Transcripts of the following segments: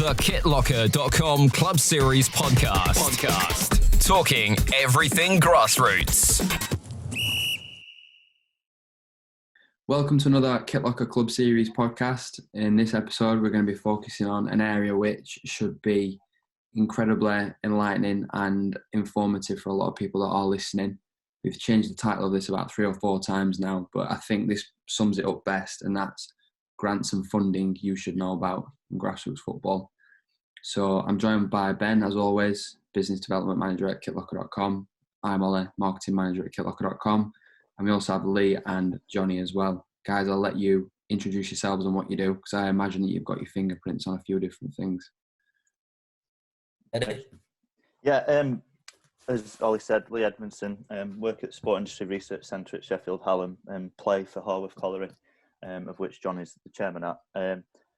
The Kitlocker.com Club Series Podcast. Talking everything grassroots. Welcome to another Kitlocker Club Series Podcast. In this episode, we're going to be focusing on an area which should be incredibly enlightening and informative for a lot of people that are listening. We've changed the title of this about 3 or 4 times now, but I think this sums it up best, and that's grants and funding you should know about in grassroots football. So I'm joined by Ben, as always, Business Development Manager at Kitlocker.com. I'm Ollie, Marketing Manager at Kitlocker.com. And we also have Lee and Jonny as well. Guys, I'll let you introduce yourselves and what you do, because I imagine that you've got your fingerprints on a few different things. Yeah, as Ollie said, Lee Edmondson, work at the Sport Industry Research Centre at Sheffield Hallam and play for Harworth Colliery, of which John is the chairman at.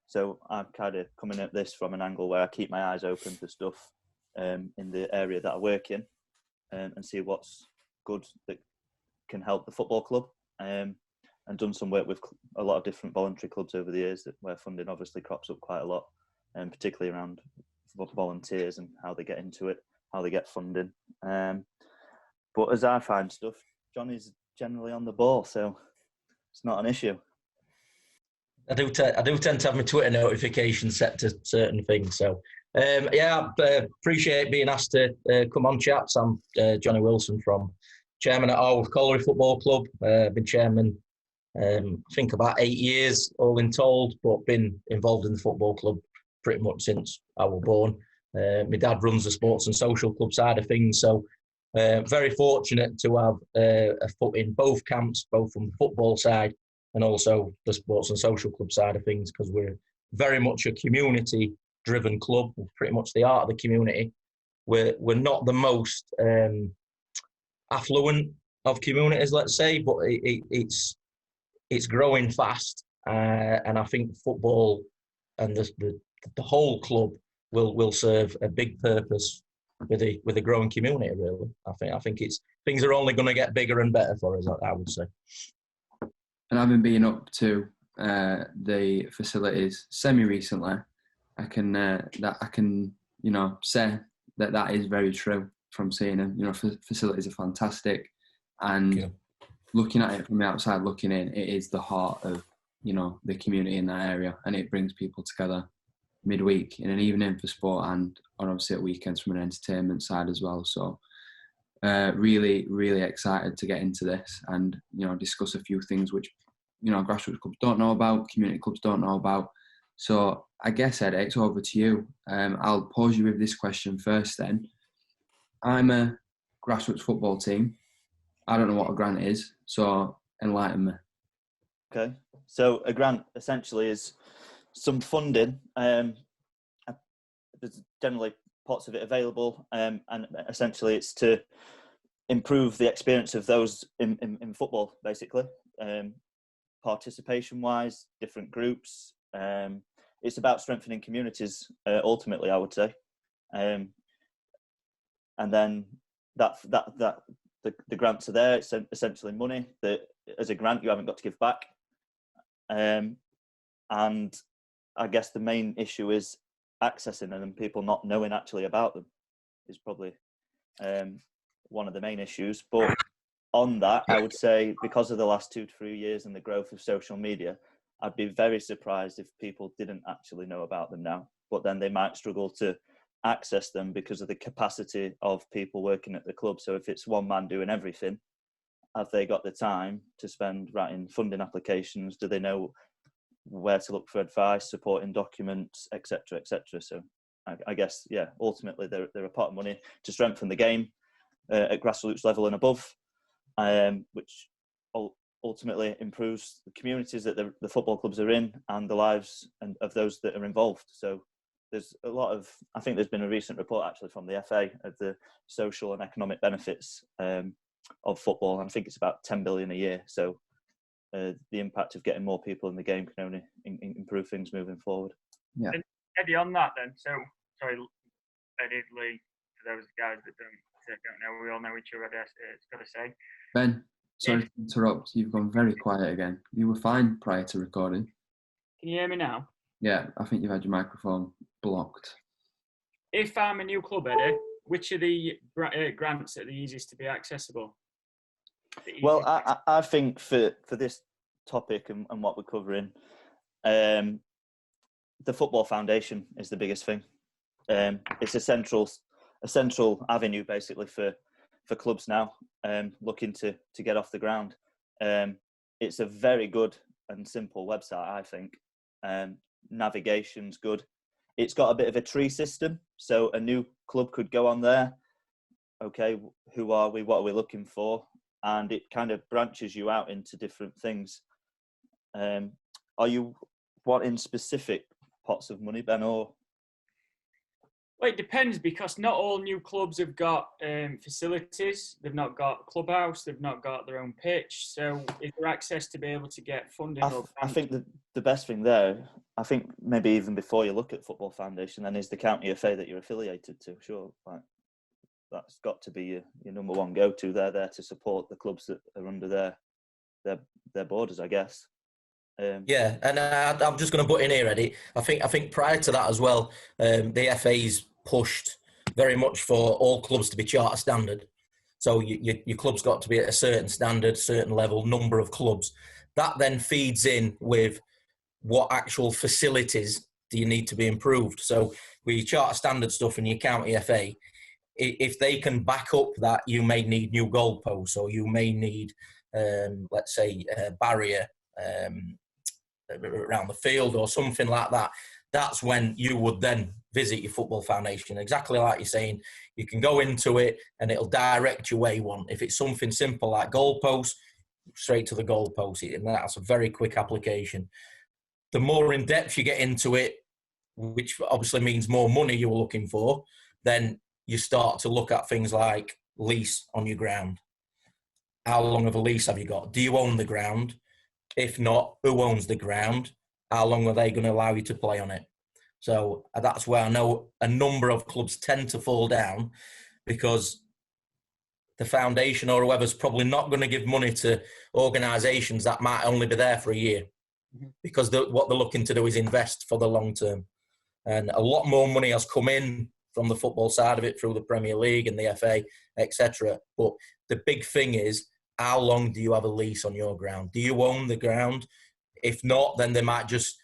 So I'm kind of coming at this from an angle where I keep my eyes open for stuff in the area that I work in and see what's good that can help the football club. And done some work with a lot of different voluntary clubs over the years where funding obviously crops up quite a lot, and particularly around volunteers and how they get into it, how they get funding. But as I find stuff, Johnny's generally on the ball, so it's not an issue. I do tend to have my Twitter notifications set to certain things. So, I appreciate being asked to come on, chaps. I'm Jonny Wilson, chairman at Harworth Colliery Football Club. Been chairman, I think about 8 years, all in told, but been involved in the football club pretty much since I was born. My dad runs the sports and social club side of things, so very fortunate to have a foot in both camps, both from the football side and also the sports and social club side of things, because we're very much a community-driven club. We're pretty much the art of the community. We're not the most affluent of communities, let's say, but it's growing fast, and I think football and the whole club will serve a big purpose with a growing community. Really, I think things are only going to get bigger and better for us, I would say. And having been up to the facilities semi-recently, I can say that is very true from seeing them. Facilities are fantastic, and looking at it from the outside, looking in, it is the heart of the community in that area, and it brings people together midweek in an evening for sport, and obviously at weekends from an entertainment side as well. So really, really excited to get into this and discuss a few things which grassroots clubs don't know about, community clubs don't know about. So I guess, Ed, it's over to you. I'll pose you with this question first then. I'm a grassroots football team. I don't know what a grant is, so enlighten me. Okay, so a grant essentially is some funding. There's generally pots of it available, and essentially it's to improve the experience of those in football, basically. Participation-wise, different groups. It's about strengthening communities, ultimately, I would say. And then the grants are there. It's essentially money that, as a grant, you haven't got to give back. And I guess the main issue is accessing them, and people not knowing actually about them is probably one of the main issues. But on that, I would say, because of the last 2 to 3 years and the growth of social media, I'd be very surprised if people didn't actually know about them now. But then they might struggle to access them because of the capacity of people working at the club. So if it's one man doing everything, have they got the time to spend writing funding applications? Do they know where to look for advice, supporting documents, etc., etc.? So I guess, ultimately they're a pot of money to strengthen the game at grassroots level and above, which ultimately improves the communities that the football clubs are in and the lives of those that are involved. So there's a lot of, I think there's been a recent report actually from the FA of the social and economic benefits of football, and I think it's about 10 billion a year. So the impact of getting more people in the game can only improve things moving forward. Yeah. And Eddie, on that then, so sorry, Eddie, Lee, for those guys that don't know, we all know each other, it's got to say. Ben, sorry to interrupt, you've gone very quiet again. You were fine prior to recording. Can you hear me now? Yeah, I think you've had your microphone blocked. If I'm a new club, Eddie, which of the grants are the easiest to be accessible? Well, I think for this topic and what we're covering, the Football Foundation is the biggest thing. It's a central avenue basically for clubs now looking to get off the ground. It's a very good and simple website, I think. Navigation's good. It's got a bit of a tree system, so a new club could go on there. Okay, who are we? What are we looking for? And it kind of branches you out into different things. Are you wanting specific pots of money, Ben, or? Well, it depends, because not all new clubs have got facilities. They've not got clubhouse. They've not got their own pitch. So is there access to be able to get funding? I think the best thing there, I think maybe even before you look at Football Foundation, then is the county FA that you're affiliated to. Sure, like that's got to be your number one go-to. They're there to support the clubs that are under their borders, I guess. Yeah, and I'm just going to butt in here, Eddie. I think prior to that as well, the FA's pushed very much for all clubs to be charter standard. So your club's got to be at a certain standard, certain level, number of clubs. That then feeds in with what actual facilities do you need to be improved. So with your charter standard stuff in your county FA, if they can back up that you may need new goalposts or you may need, let's say, a barrier around the field or something like that, that's when you would then visit your Football Foundation. Exactly like you're saying, you can go into it and it'll direct you where you want. If it's something simple like goalposts, straight to the goalpost, and that's a very quick application. The more in depth you get into it, which obviously means more money you were looking for, then you start to look at things like lease on your ground. How long of a lease have you got? Do you own the ground? If not, who owns the ground? How long are they going to allow you to play on it? So that's where I know a number of clubs tend to fall down, because the foundation or whoever's probably not going to give money to organisations that might only be there for a year, because what they're looking to do is invest for the long term. And a lot more money has come in from the football side of it through the Premier League and the FA, etc. But the big thing is, how long do you have a lease on your ground? Do you own the ground? If not, then they might just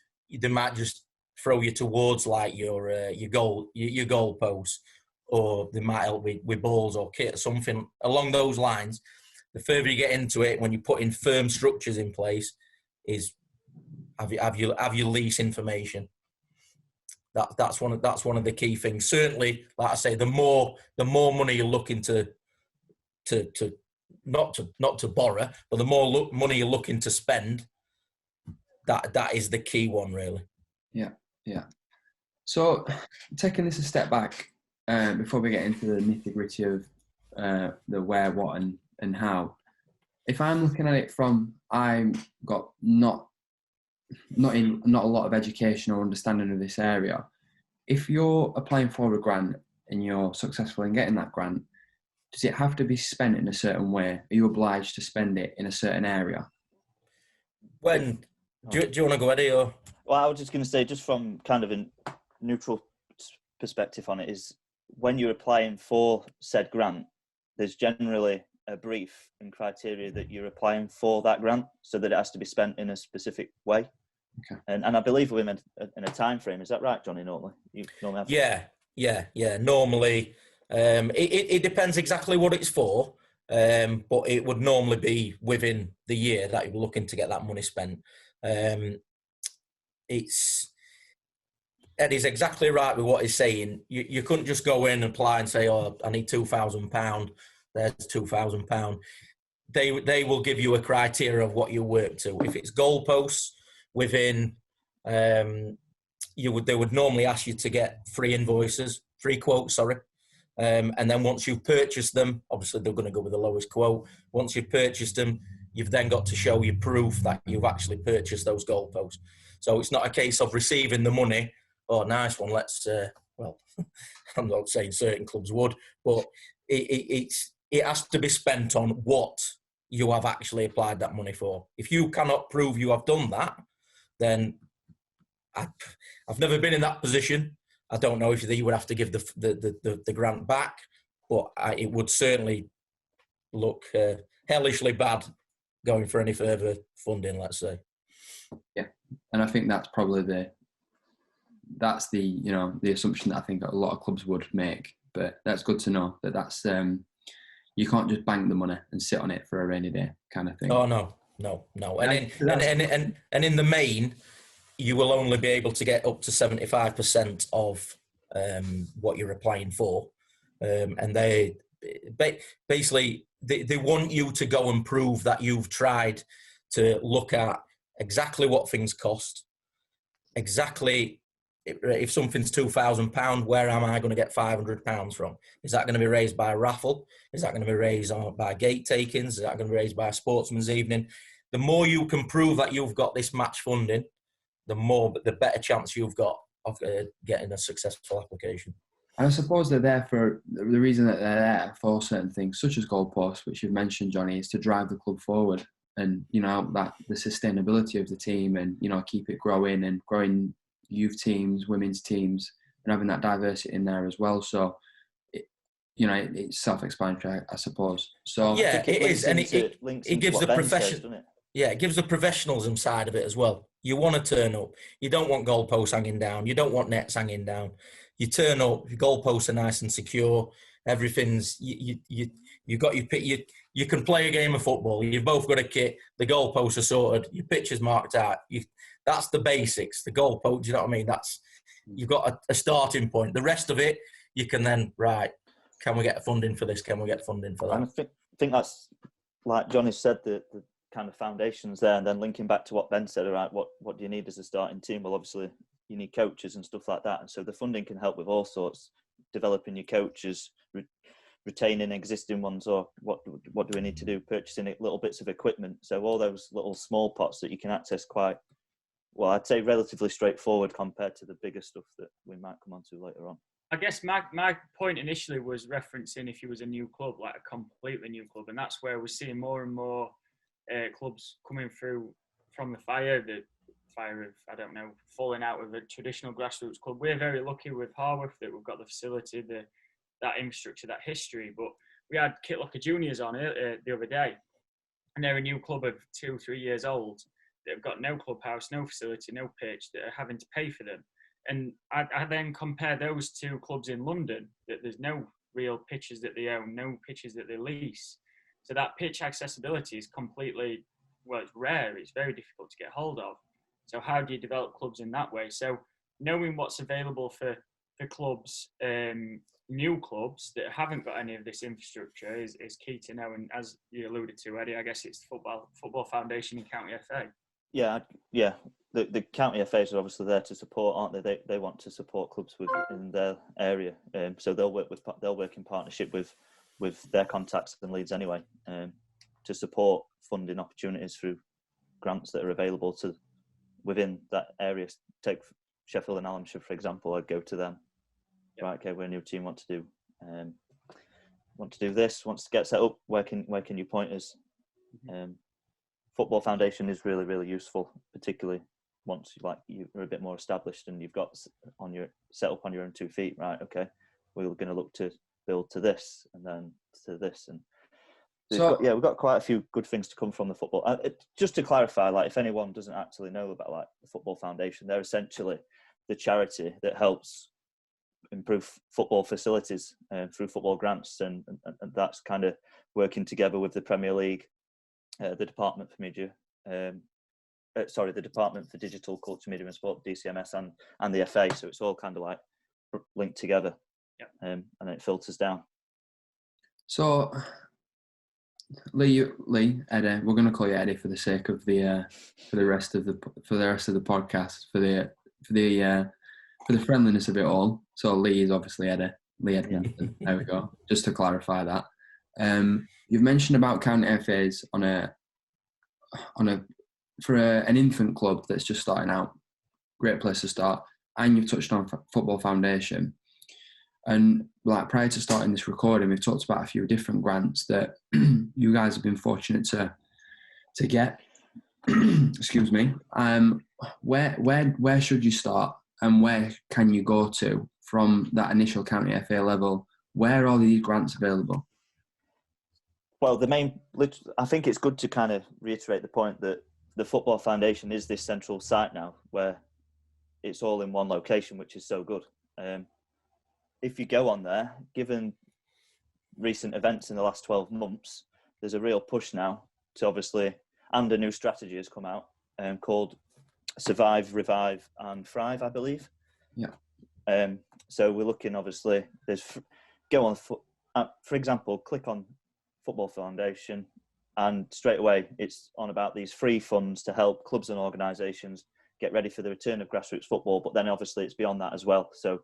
throw you towards like your goal post, or they might help with balls or kit or something along those lines. The further you get into it, when you put in firm structures in place, is have your lease information. That's one of the key things. Certainly, like I say, the more money you're looking to not to borrow, but the more money you're looking to spend, that is the key one, really. Yeah. So, taking this a step back, before we get into the nitty-gritty of the where, what, and how, if I'm looking at it from, I've got not a lot of education or understanding of this area. If you're applying for a grant and you're successful in getting that grant, does it have to be spent in a certain way? Are you obliged to spend it in a certain area? Do you want to go, Eddie? Or? Well, I was just going to say, just from kind of a neutral perspective on it, is when you're applying for said grant, there's generally a brief and criteria that you're applying for that grant, so that it has to be spent in a specific way. Okay. And I believe we're in a time frame. Is that right, Jonny? Normally, you normally have. Yeah. Normally, it depends exactly what it's for, but it would normally be within the year that you're looking to get that money spent. Eddie's exactly right with what he's saying. You couldn't just go in and apply and say, "Oh, I need £2,000. There's £2,000." They will give you a criteria of what you work to. If it's goalposts within, they would normally ask you to get 3 quotes. And then once you've purchased them, obviously they're going to go with the lowest quote. Once you've purchased them, you've then got to show your proof that you've actually purchased those goalposts. So it's not a case of receiving the money. Oh, nice one. Let's, well, I'm not saying certain clubs would, but it has to be spent on what you have actually applied that money for. If you cannot prove you have done that, then I've never been in that position. I don't know if you would have to give the grant back, but it would certainly look hellishly bad going for any further funding, let's say. Yeah, and I think that's probably the assumption that I think a lot of clubs would make. But that's good to know that's you can't just bank the money and sit on it for a rainy day kind of thing. Oh no. And in the main, you will only be able to get up to 75% of what you're applying for, and they basically they want you to go and prove that you've tried to look at exactly what things cost, exactly if something's £2,000, where am I going to get £500 from? Is that going to be raised by a raffle? Is that going to be raised by gate takings? Is that going to be raised by a sportsman's evening? The more you can prove that you've got this match funding, the better chance you've got of getting a successful application. And I suppose they're there for the reason that they're there for certain things, such as goalposts, which you've mentioned, Jonny, is to drive the club forward and, that the sustainability of the team and, keep it growing and growing youth teams, women's teams, and having that diversity in there as well. So, it's self-explanatory, I suppose. So yeah, it is, and it gives the profession. Yeah, it gives the professionalism side of it as well. You want to turn up. You don't want goalposts hanging down. You don't want nets hanging down. You turn up. Your goalposts are nice and secure. Everything's you got your pitch. You can play a game of football. You've both got a kit. The goalposts are sorted. Your pitch is marked out. That's the basics. The goalpost. You know what I mean? You've got a starting point. The rest of it, you can then can we get funding for this? Can we get funding for that? And I think that's like Jonny said, the kind of foundations there, and then linking back to what Ben said, right? What do you need as a starting team? Well, obviously you need coaches and stuff like that, and so the funding can help with all sorts, developing your coaches, retaining existing ones, or what do we need to do? Purchasing little bits of equipment. So all those little small pots that you can access quite well, I'd say relatively straightforward compared to the bigger stuff that we might come on to later on. I guess my point initially was referencing if you was a new club, like a completely new club, and that's where we're seeing more and more clubs coming through from the fire of, I don't know, falling out with a traditional grassroots club. We're very lucky with Harworth that we've got the facility, that infrastructure, that history. But we had Kitlocker Juniors on the other day, and they're a new club of 2-3 years old. They've got no clubhouse, no facility, no pitch. They're having to pay for them. And I then compare those two clubs in London, that there's no real pitches that they own, no pitches that they lease. So that pitch accessibility is completely, it's rare. It's very difficult to get hold of. So how do you develop clubs in that way? So knowing what's available for clubs, new clubs that haven't got any of this infrastructure is key to know. And as you alluded to, Eddie, I guess it's the Football Foundation in County FA. Yeah. The county FAs are obviously there to support, aren't they? They want to support clubs within their area, so they'll work in partnership with their contacts and leads anyway, to support funding opportunities through grants that are available to within that area. Take Sheffield and Hallamshire, for example. I'd go to them. Yep. Right, okay, we're a new team. Want to do this? Wants to get set up. Where can you point us? Football Foundation is really, really useful, particularly once you're a bit more established and you've got set up on your own 2 feet. Right, okay, we're going to look to build to this and then to this, and we've got quite a few good things to come from the football. Just to clarify, if anyone doesn't actually know about the Football Foundation, they're essentially the charity that helps improve football facilities through football grants, and that's kind of working together with the Premier League. The Department for Media, the Department for Digital, Culture, Media and Sport, DCMS, and the FA. So it's all kind of linked together, and then it filters down. So, Lee, Eddie, we're going to call you Eddie for the sake of the rest of the podcast, for the friendliness of it all. So Lee is obviously Eddie. Lee Edmondson. There we go. Just to clarify that. You've mentioned about county FAs for an infant club that's just starting out. Great place to start. And you've touched on Football Foundation. And prior to starting this recording, we've talked about a few different grants that you guys have been fortunate to get. excuse me, where should you start, and where can you go to from that initial county FA level? Where are these grants available? Well, I think it's good to kind of reiterate the point that the Football Foundation is this central site now where it's all in one location, which is so good. If you go on there, given recent events in the last 12 months, there's a real push now to obviously, and a new strategy has come out called Survive, Revive and Thrive, I believe. Yeah. So we're looking, obviously, for example, click on Football Foundation and straight away it's on about these free funds to help clubs and organisations get ready for the return of grassroots football. But then obviously it's beyond that as well. So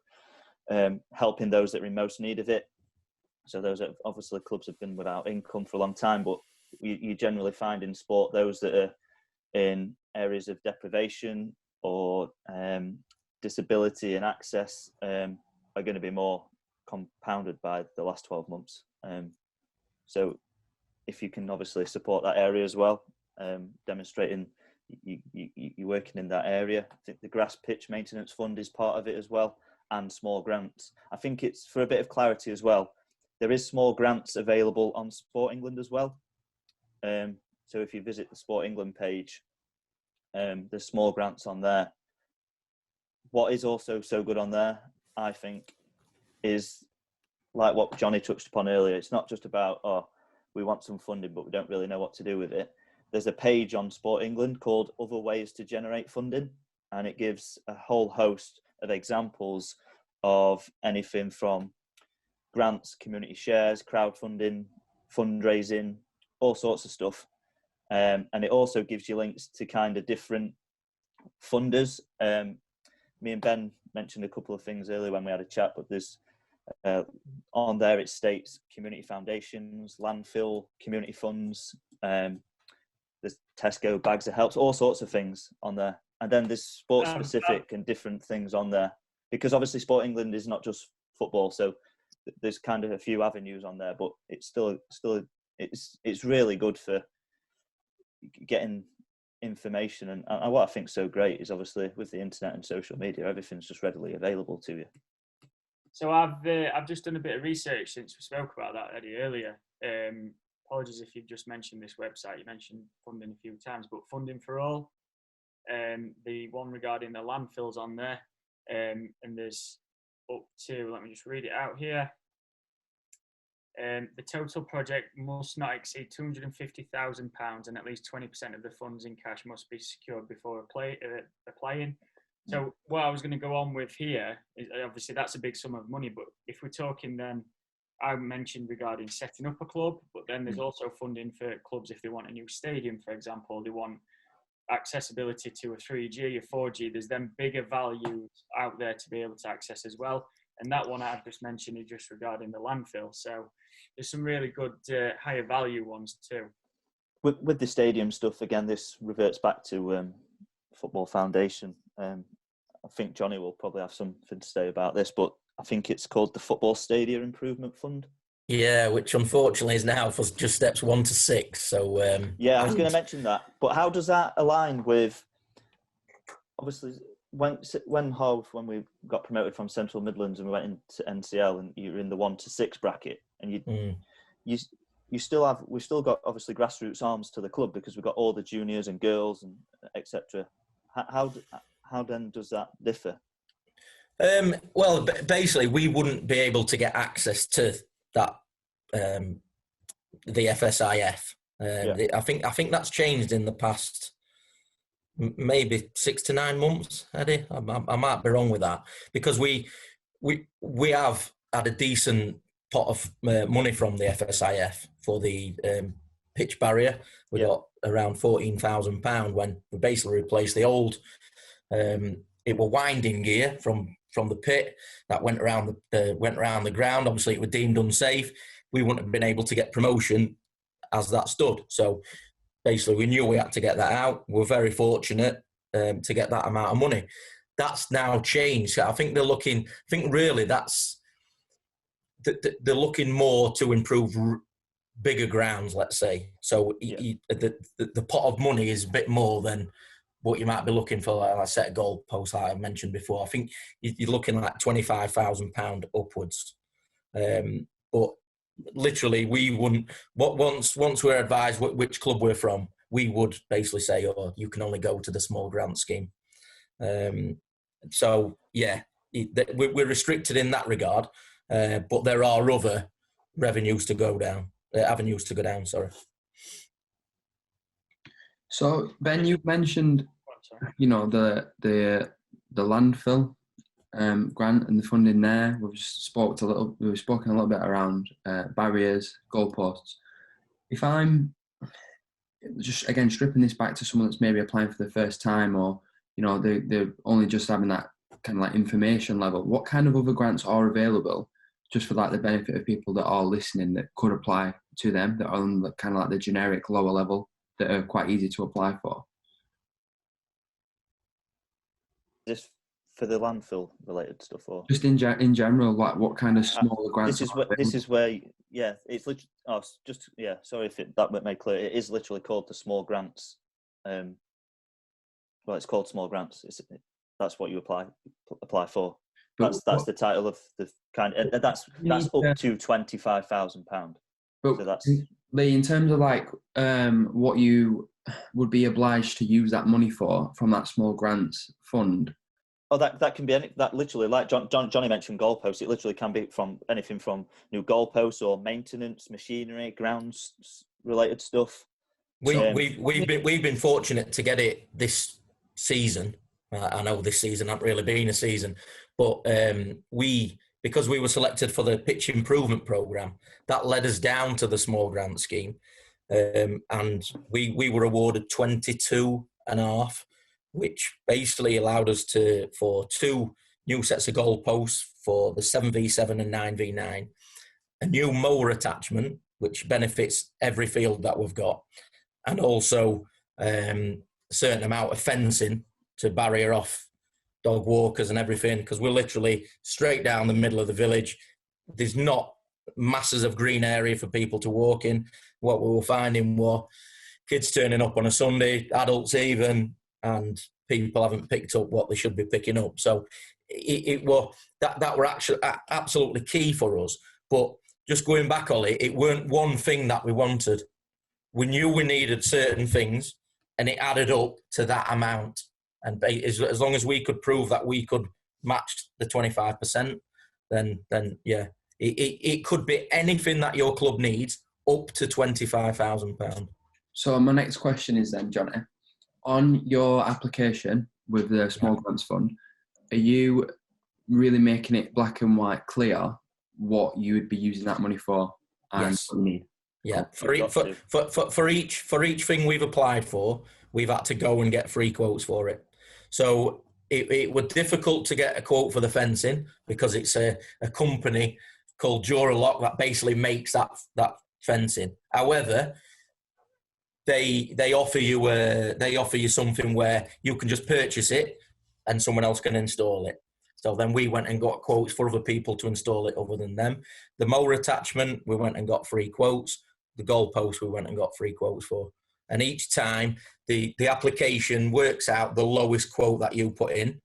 helping those that are in most need of it. So those are obviously clubs have been without income for a long time, but you generally find in sport those that are in areas of deprivation or disability and access are going to be more compounded by the last 12 months. So if you can obviously support that area as well, demonstrating you're working in that area. I think the grass pitch maintenance fund is part of it as well, and small grants. I think it's for a bit of clarity as well. There is small grants available on Sport England as well. So if you visit the Sport England page, there's small grants on there. What is also so good on there, I think, is like what Jonny touched upon earlier. It's not just about, we want some funding, but we don't really know what to do with it. There's a page on Sport England called Other Ways to Generate Funding, and it gives a whole host of examples of anything from grants, community shares, crowdfunding, fundraising, all sorts of stuff. And it also gives you links to kind of different funders. Me and Ben mentioned a couple of things earlier when we had a chat, but there's on there it states community foundations, landfill, community funds, there's Tesco bags of helps, all sorts of things on there. And then there's sports specific and different things on there, because obviously Sport England is not just football, so there's kind of a few avenues on there, but it's it's really good for getting information. And what I think is so great is obviously with the internet and social media, everything's just readily available to you. So I've just done a bit of research since we spoke about that, Eddie, earlier. Apologies if you've just mentioned this website. You mentioned funding a few times, but Funding for All, the one regarding the landfills on there, and there's up to, let me just read it out here. The total project must not exceed £250,000 and at least 20% of the funds in cash must be secured before applying. So what I was going to go on with here is obviously that's a big sum of money, but if we're talking then, I mentioned regarding setting up a club, but then there's also funding for clubs if they want a new stadium, for example, they want accessibility to a 3G, a 4G, there's then bigger values out there to be able to access as well. And that one I've just mentioned is just regarding the landfill. So there's some really good higher value ones too. With the stadium stuff, again, this reverts back to Football Foundation. I think Jonny will probably have something to say about this, but I think it's called the Football Stadia Improvement Fund. Yeah, which unfortunately is now for just steps 1 to 6. So yeah, I was going to mention that. But how does that align with, obviously, when we got promoted from Central Midlands and we went into NCL and you're in the 1 to 6 bracket, and we've still got obviously grassroots arms to the club because we've got all the juniors and girls and etc. How then does that differ? Well, basically, we wouldn't be able to get access to that, the FSIF. I think that's changed in the past, maybe 6 to 9 months, Eddie. I might be wrong with that, because we have had a decent pot of money from the FSIF for the pitch barrier. We got around £14,000 when we basically replaced the old. It were winding gear from the pit that went around the ground. Obviously, it was deemed unsafe. We wouldn't have been able to get promotion as that stood. So basically, we knew we had to get that out. We're very fortunate to get that amount of money. That's now changed. I think they're looking. I think really they're looking more to improve bigger grounds, let's say. So the pot of money is a bit more than what you might be looking for, like a set of goalposts, like I mentioned before. I think you're looking like £25,000 upwards. But literally, we wouldn't. Once we're advised which club we're from, we would basically say, "Oh, you can only go to the small grant scheme." So yeah, we're restricted in that regard, but there are other avenues to go down. Sorry. So Ben, you've mentioned, the landfill grant and the funding there. We've spoken a little bit around barriers, goalposts. If I'm just again stripping this back to someone that's maybe applying for the first time, or they're only just having that kind of like information level, what kind of other grants are available, just for like the benefit of people that are listening that could apply to them, that are on the kind of like the generic lower level, that are quite easy to apply for? Just for the landfill related stuff, or just in general, like what kind of smaller grants? This is where it's literally. Sorry if that was made clear. It is literally called the small grants. It's called small grants. That's what you apply for. That's the title of the kind. That's up to £25,000. But so that's Lee, in terms of like what you would be obliged to use that money for from that small grants fund. Oh, that can be that literally, like Jonny mentioned, goalposts. It literally can be from anything from new goalposts or maintenance, machinery, grounds related stuff. We've been fortunate to get it this season. I know this season hasn't really been a season, but because we were selected for the pitch improvement programme, that led us down to the small grant scheme, and we were awarded 22.5, which basically allowed us for 2 new sets of goalposts for the 7v7 and 9v9, a new mower attachment, which benefits every field that we've got, and also a certain amount of fencing to barrier off dog walkers and everything, because we're literally straight down the middle of the village. There's not masses of green area for people to walk in. What we were finding were kids turning up on a Sunday, adults even, and people haven't picked up what they should be picking up. So it were that were actually absolutely key for us. But just going back, Ollie, it weren't one thing that we wanted. We knew we needed certain things, and it added up to that amount. And as long as we could prove that we could match the 25%, then yeah, it could be anything that your club needs up to £25,000. So my next question is then, Jonny, on your application with the Small Grants Fund, are you really making it black and white clear what you would be using that money for and yes. what you need? Yeah, for each thing we've applied for, we've had to go and get free quotes for it. So it was difficult to get a quote for the fencing because it's a company called Duralock that basically makes that fencing. However, they offer you something where you can just purchase it and someone else can install it. So then we went and got quotes for other people to install it other than them. The mower attachment, we went and got free quotes. The goalpost, we went and got free quotes for. And each time, the application works out the lowest quote that you put in.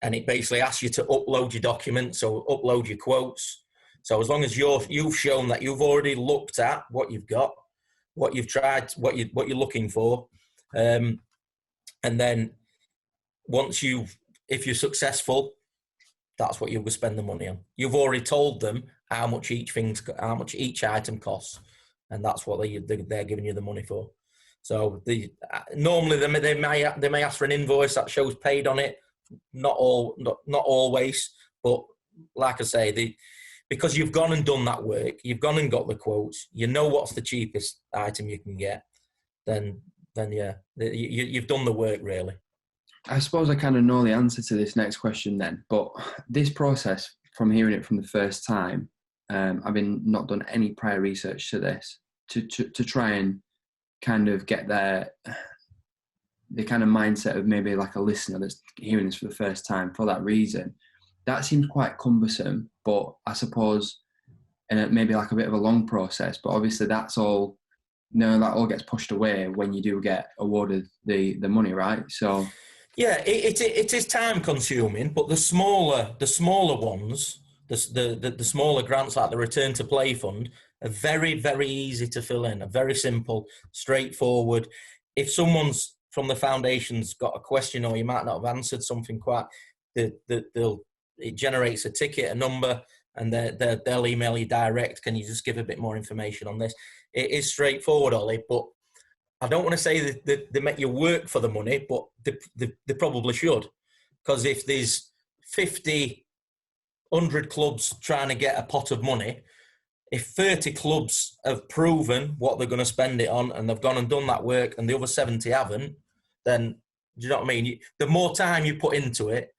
And it basically asks you to upload your documents, so upload your quotes. So as long as you've shown that you've already looked at what you've got, what you've tried, what you're looking for, and then if you're successful, that's what you're going to spend the money on. You've already told them how much each item costs, and that's what they're giving you the money for. So normally they may ask for an invoice that shows paid on it. Not always, but like I say, because you've gone and done that work, you've gone and got the quotes, you know what's the cheapest item you can get, then yeah, you've done the work really. I suppose I kind of know the answer to this next question then, but this process, from hearing it from the first time, having not done any prior research to this, to try and kind of get the kind of mindset of maybe like a listener that's hearing this for the first time for that reason, that seems quite cumbersome. But I suppose and maybe like a bit of a long process. But obviously that all gets pushed away when you do get awarded the money, right? So yeah, it is time consuming, but the smaller ones, the smaller grants like the Return to Play Fund are very, very easy to fill in, are very simple, straightforward. If someone's from the foundation's got a question or you might not have answered something quite, it generates a ticket, a number, and they'll email you direct. Can you just give a bit more information on this? It is straightforward, Ollie, but I don't want to say that they make you work for the money, but they probably should. Because if there's 50, 100 clubs trying to get a pot of money, if 30 clubs have proven what they're going to spend it on and they've gone and done that work and the other 70 haven't, then, do you know what I mean? The more time you put into it,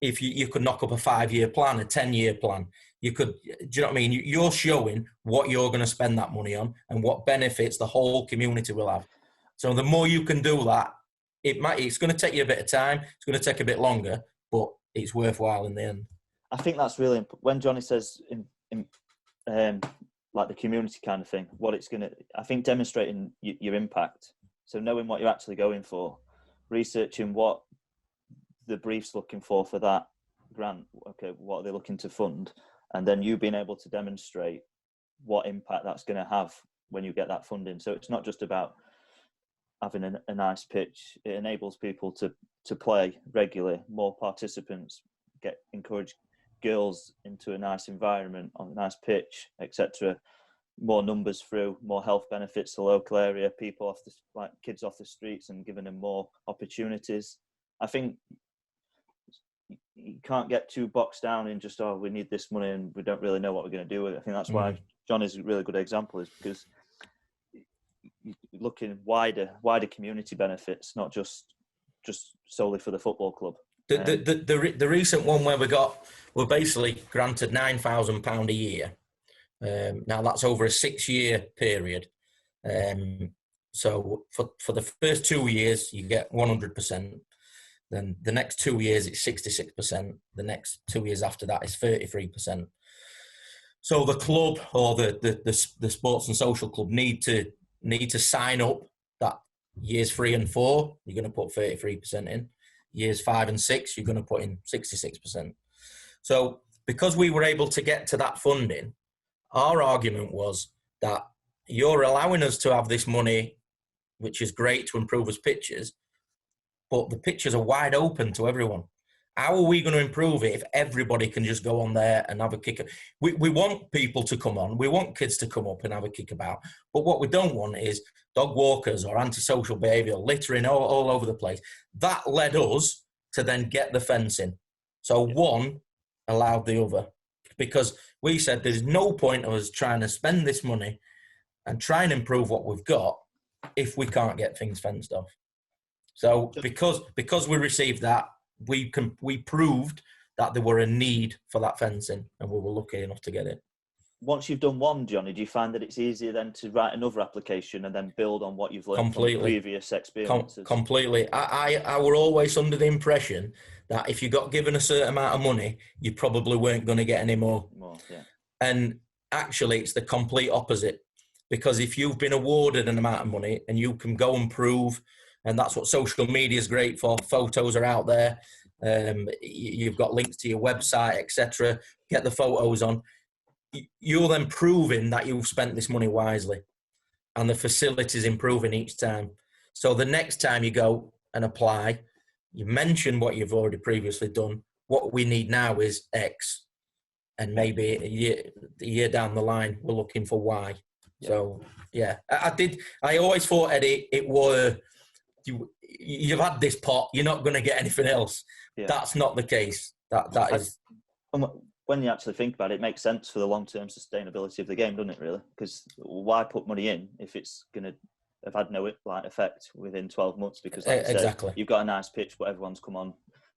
if you could knock up a 5-year plan, a 10-year plan, you could, do you know what I mean? You're showing what you're going to spend that money on and what benefits the whole community will have. So the more you can do that, it's going to take you a bit of time, it's going to take a bit longer, but it's worthwhile in the end. I think that's really important. When Jonny says like the community kind of thing, what it's going to, I think demonstrating your impact. So knowing what you're actually going for, researching what the brief's looking for that grant. Okay, what are they looking to fund? And then you being able to demonstrate what impact that's going to have when you get that funding. So it's not just about having a nice pitch. It enables people to play regularly, more participants, encourage girls into a nice environment on a nice pitch, etc. More numbers through, more health benefits to the local area, people kids off the streets and giving them more opportunities. I think you can't get too boxed down in just, we need this money and we don't really know what we're going to do with it. I think that's why John is a really good example, is because you're looking wider community benefits, not just solely for the football club. The recent one where we're basically granted £9,000 a year. Now that's over a 6-year period. So for the first 2 years, you get 100%. Then the next 2 years, it's 66%. The next 2 years after that is 33%. So the club or the sports and social club need to sign up that years 3 and 4, you're going to put 33% in. Years 5 and 6, you're going to put in 66%. So because we were able to get to that funding, our argument was that you're allowing us to have this money, which is great to improve us pitches, but the pitches are wide open to everyone. How are we going to improve it if everybody can just go on there and have a kick? We want people to come on. We want kids to come up and have a kick about. But what we don't want is dog walkers or antisocial behaviour, littering all over the place. That led us to then get the fencing. So one allowed the other. Because we said there's no point of us trying to spend this money and try and improve what we've got if we can't get things fenced off. So because we received that, we proved that there were a need for that fencing, and we were lucky enough to get it. Once you've done one, Jonny, do you find that it's easier then to write another application and then build on what you've learned from previous experiences? Completely. I were always under the impression that if you got given a certain amount of money, you probably weren't going to get any more. And actually, it's the complete opposite. Because if you've been awarded an amount of money and you can go and prove, and that's what social media is great for, photos are out there, you've got links to your website, etc. Get the photos on. You're then proving that you've spent this money wisely, and the facility's improving each time. So the next time you go and apply, you mention what you've already previously done. What we need now is X, and maybe a year down the line, we're looking for Y. Yeah. So, yeah, I always thought, Eddie, it were, you've had this pot, you're not going to get anything else. Yeah. That's not the case. That is... When you actually think about it, it makes sense for the long-term sustainability of the game, doesn't it, really? Because why put money in if it's going to have had no effect within 12 months? Because like exactly. Said, you've got a nice pitch, but everyone's come on.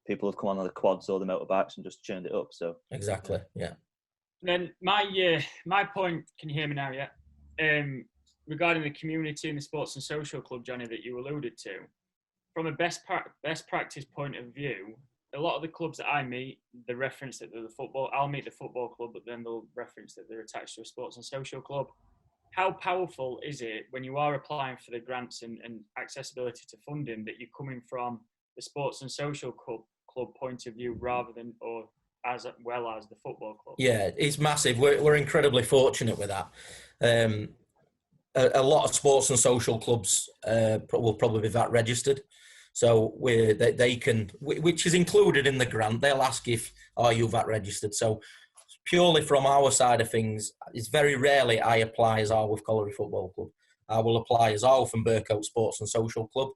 People have come on the quads or the motorbikes and just churned it up. So exactly, yeah. Then my point, can you hear me now, yeah? Regarding the community and the sports and social club, Jonny, that you alluded to, from a best practice point of view, a lot of the clubs that I meet, they reference that they're the football. I'll meet the football club, but then they'll reference that they're attached to a sports and social club. How powerful is it when you are applying for the grants and accessibility to funding that you're coming from the sports and social club point of view rather than or as well as the football club? Yeah, it's massive. We're incredibly fortunate with that. A lot of sports and social clubs will probably be VAT registered. So they can, which is included in the grant. They'll ask if, are you VAT registered? So purely from our side of things, it's very rarely I apply as Harworth Colliery Football Club. I will apply as Harworth and Burcoat Sports and Social Club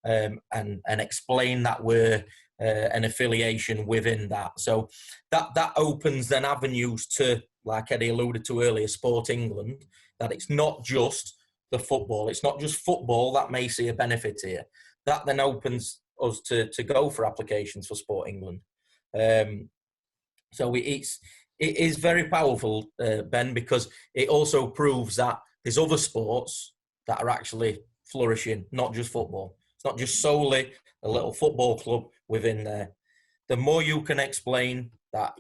and explain that we're an affiliation within that. So that opens then avenues to, like Eddie alluded to earlier, Sport England, that it's not just the football. It's not just football that may see a benefit here. That then opens us to go for applications for Sport England. So it is very powerful, Ben, because it also proves that there's other sports that are actually flourishing, not just football. It's not just solely a little football club within there. The more you can explain that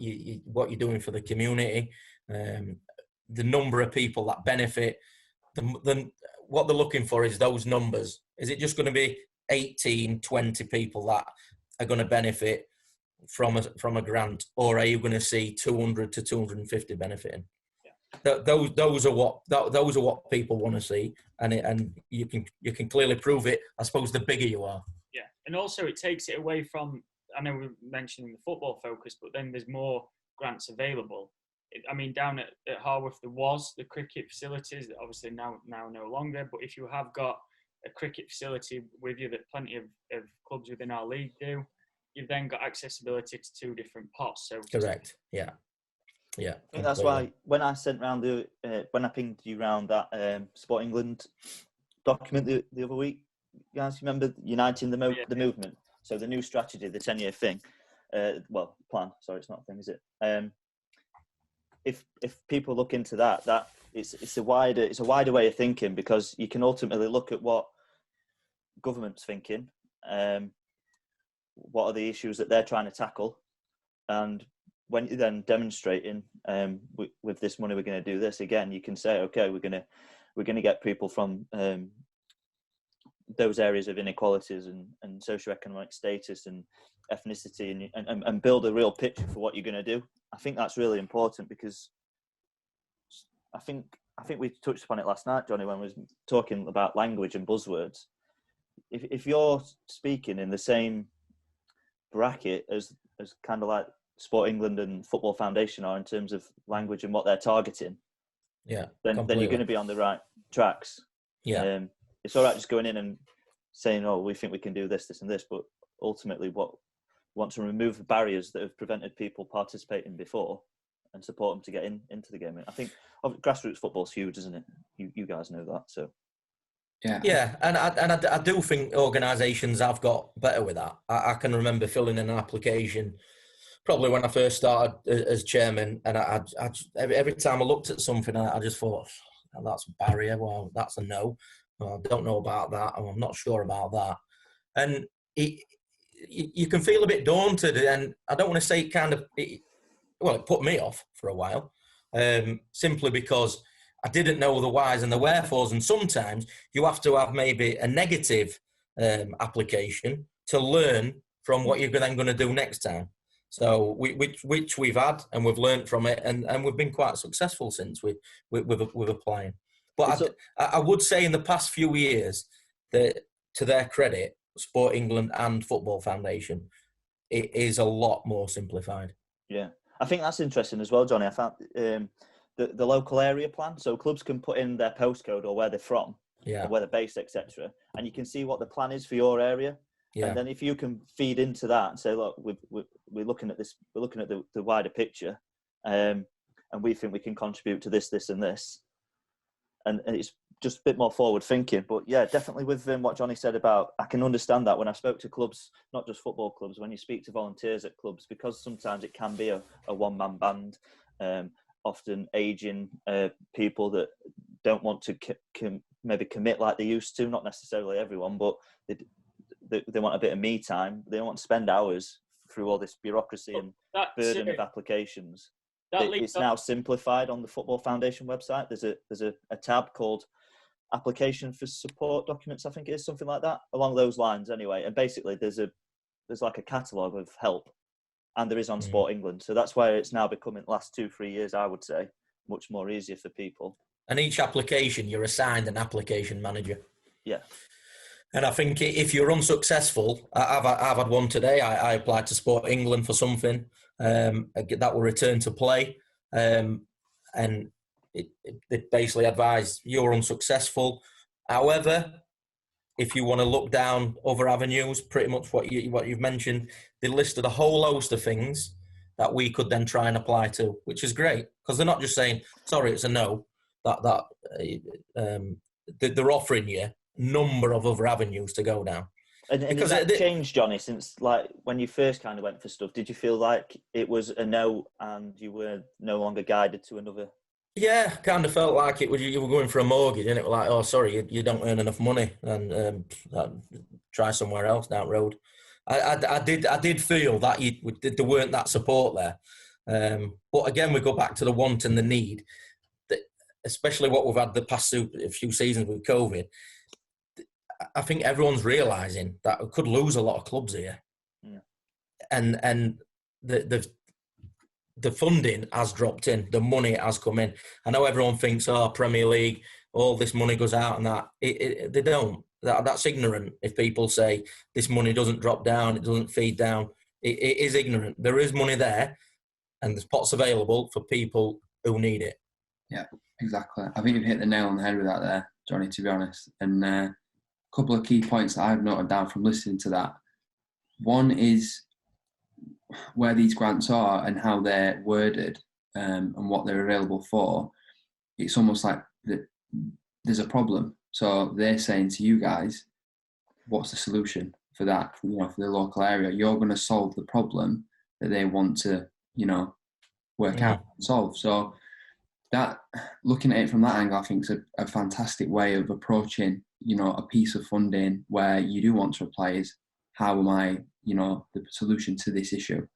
what you're doing for the community, the number of people that benefit, what they're looking for is those numbers. Is it just going to be 18, 20 people that are going to benefit from a grant, or are you going to see 200 to 250 benefiting? Yeah. Those are what people want to see, and you can clearly prove it. I suppose the bigger you are. Yeah, and also it takes it away from. I know we're mentioning the football focus, but then there's more grants available. I mean, down at Harworth there was the cricket facilities, obviously now no longer. But if you have got a cricket facility with you that plenty of clubs within our league do, you've then got accessibility to two different pots. So correct, yeah. I think that's why when I sent round when I pinged you round that Sport England document the other week, guys, remember uniting the movement. So the new strategy, the 10-year thing, plan. Sorry, it's not a thing, is it? If people look into that it's a wider way of thinking, because you can ultimately look at what government's thinking, what are the issues that they're trying to tackle, and when you're then demonstrating with this money we're going to do this again, you can say, okay, we're going to get people from those areas of inequalities and socioeconomic status and ethnicity and build a real picture for what you're going to do. I think that's really important, because I think we touched upon it last night, Jonny, when we was talking about language and buzzwords. If you're speaking in the same bracket as kind of like Sport England and Football Foundation are in terms of language and what they're targeting, then you're going to be on the right tracks. Yeah. It's all right just going in and saying, oh, we think we can do this, this and this, but ultimately want to remove the barriers that have prevented people participating before and support them to get into the game. I think grassroots football's huge, isn't it? You guys know that, so. Yeah, and I do think organisations have got better with that. I can remember filling in an application probably when I first started as chairman, and I every time I looked at something, I just thought, oh, that's a barrier. Well, that's a no. Well, I don't know about that. I'm not sure about that. And you can feel a bit daunted, and I don't want to say it put me off for a while, simply because I didn't know the whys and the wherefores, and sometimes you have to have maybe a negative application to learn from what you're then going to do next time. So which we've had, and we've learned from it, and we've been quite successful since with applying. But I would say in the past few years that, to their credit, Sport England and Football Foundation, it is a lot more simplified. Yeah, I think that's interesting as well, Jonny. I found the local area plan, so clubs can put in their postcode or where they're from, or where they're based, etc., and you can see what the plan is for your area. Yeah. And then if you can feed into that and say, look, we're looking at this, we're looking at the wider picture, and we think we can contribute to this, this, and this. And it's just a bit more forward thinking. But yeah, definitely with what Jonny said about, I can understand that when I spoke to clubs, not just football clubs, when you speak to volunteers at clubs, because sometimes it can be a one-man band, often aging people that don't want to maybe commit like they used to, not necessarily everyone, but they want a bit of me time. They don't want to spend hours through all this bureaucracy and burden of applications. It's now simplified on the Football Foundation website. There's a tab called Application for Support Documents, I think it is, something like that, along those lines anyway. And basically there's like a catalogue of help, and there is on Sport England. So that's why it's now becoming, the last 2-3 years, I would say, much more easier for people. And each application, you're assigned an application manager. Yeah. And I think if you're unsuccessful, I've had one today. I applied to Sport England for something that will return to play, and they basically advised you're unsuccessful. However, if you want to look down other avenues, pretty much what you've mentioned, they listed a whole host of things that we could then try and apply to, which is great, because they're not just saying, sorry, it's a no. They're offering you a number of other avenues to go down. And has that changed, Jonny, since like when you first kind of went for stuff? Did you feel like it was a no and you were no longer guided to another? Yeah, kind of felt like it was you were going for a mortgage, and it was like, oh, sorry, you don't earn enough money, and try somewhere else down the road. I did feel that there weren't that support there. But again, we go back to the want and the need, especially what we've had the past few seasons with COVID. I think everyone's realising that we could lose a lot of clubs here. Yeah. And the funding has dropped in, the money has come in. I know everyone thinks, Premier League, all this money goes out and that. They don't. That's ignorant if people say this money doesn't drop down, it doesn't feed down. It is ignorant. There is money there, and there's pots available for people who need it. Yeah, exactly. I think you've hit the nail on the head with that there, Jonny, to be honest. And a couple of key points that I've noted down from listening to that. One is where these grants are and how they're worded, and what they're available for. It's almost like there's a problem. So they're saying to you guys, what's the solution for that, for the local area? You're going to solve the problem that they want to, work out and solve. So that, looking at it from that angle, I think is a fantastic way of approaching, a piece of funding where you do want to apply is, how am I, the solution to this issue,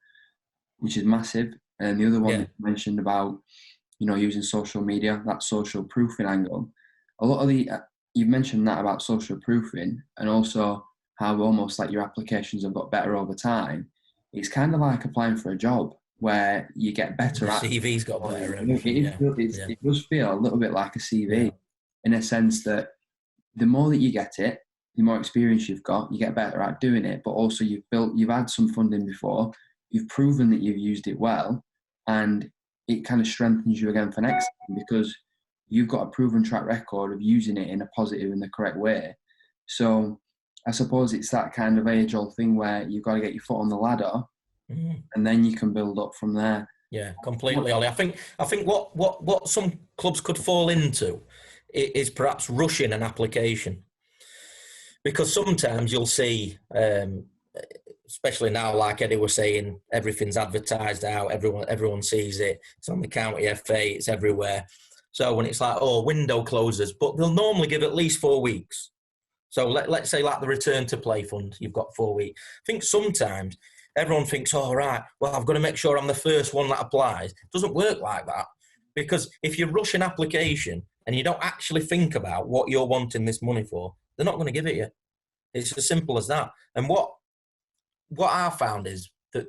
which is massive. And the other one that you mentioned about, using social media, that social proofing angle, a lot of you've mentioned that about social proofing, and also how almost like your applications have got better over time. It's kind of like applying for a job where you get better at it. CV's got better. It does feel a little bit like a CV in a sense that the more that you get it, the more experience you've got, you get better at doing it, but also you've had some funding before, you've proven that you've used it well, and it kind of strengthens you again for next time because you've got a proven track record of using it in a positive and the correct way. So I suppose it's that kind of age-old thing where you've got to get your foot on the ladder, and then you can build up from there. Yeah, completely, Ollie. I think what some clubs could fall into is perhaps rushing an application. Because sometimes you'll see, especially now, like Eddie was saying, everything's advertised out, everyone sees it, it's on the county FA, it's everywhere. So when it's like, window closes, but they'll normally give at least 4 weeks. So let's say like the return to play fund, you've got 4 weeks. I think sometimes everyone thinks, right, well, I've got to make sure I'm the first one that applies. It doesn't work like that. Because if you rush an application and you don't actually think about what you're wanting this money for, they're not going to give it you. It's as simple as that. And what I found is that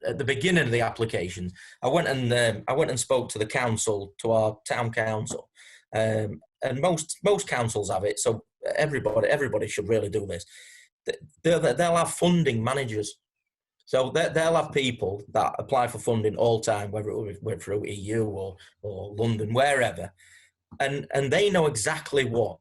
at the beginning of the applications, I went and spoke to the council, to our town council, and most councils have it. So everybody should really do this. They'll have funding managers. So they'll have people that apply for funding all the time, whether it went through EU or London, wherever, and they know exactly what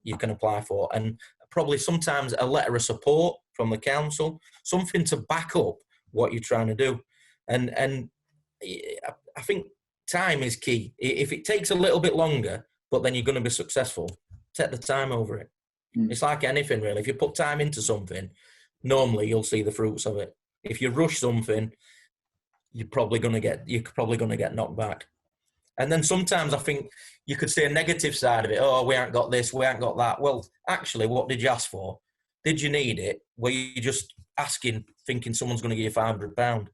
you can apply for, and probably sometimes a letter of support from the council, something to back up what you're trying to do. And I think time is key. If it takes a little bit longer, but then you're going to be successful, take the time over it. It's like anything, really. If you put time into something, normally you'll see the fruits of it. If you rush something, you're probably going to get knocked back. And then sometimes I think you could see a negative side of it. We haven't got this, we haven't got that. Well, actually, what did you ask for? Did you need it? Were you just asking, thinking someone's going to give you £500,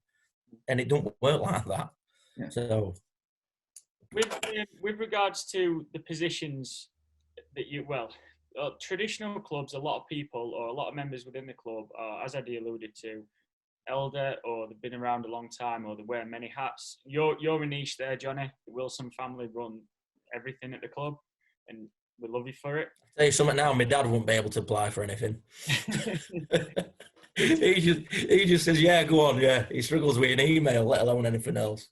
and it don't work like that. Yeah. So, with regards to the positions that traditional clubs, a lot of people or a lot of members within the club are, as Eddie alluded to, elder, or they've been around a long time, or they wear many hats. You're a niche there, Jonny. The Wilson family run everything at the club, and we love you for it. I'll tell you something now, my dad won't be able to apply for anything. he just says, yeah, go on, yeah. He struggles with an email, let alone anything else.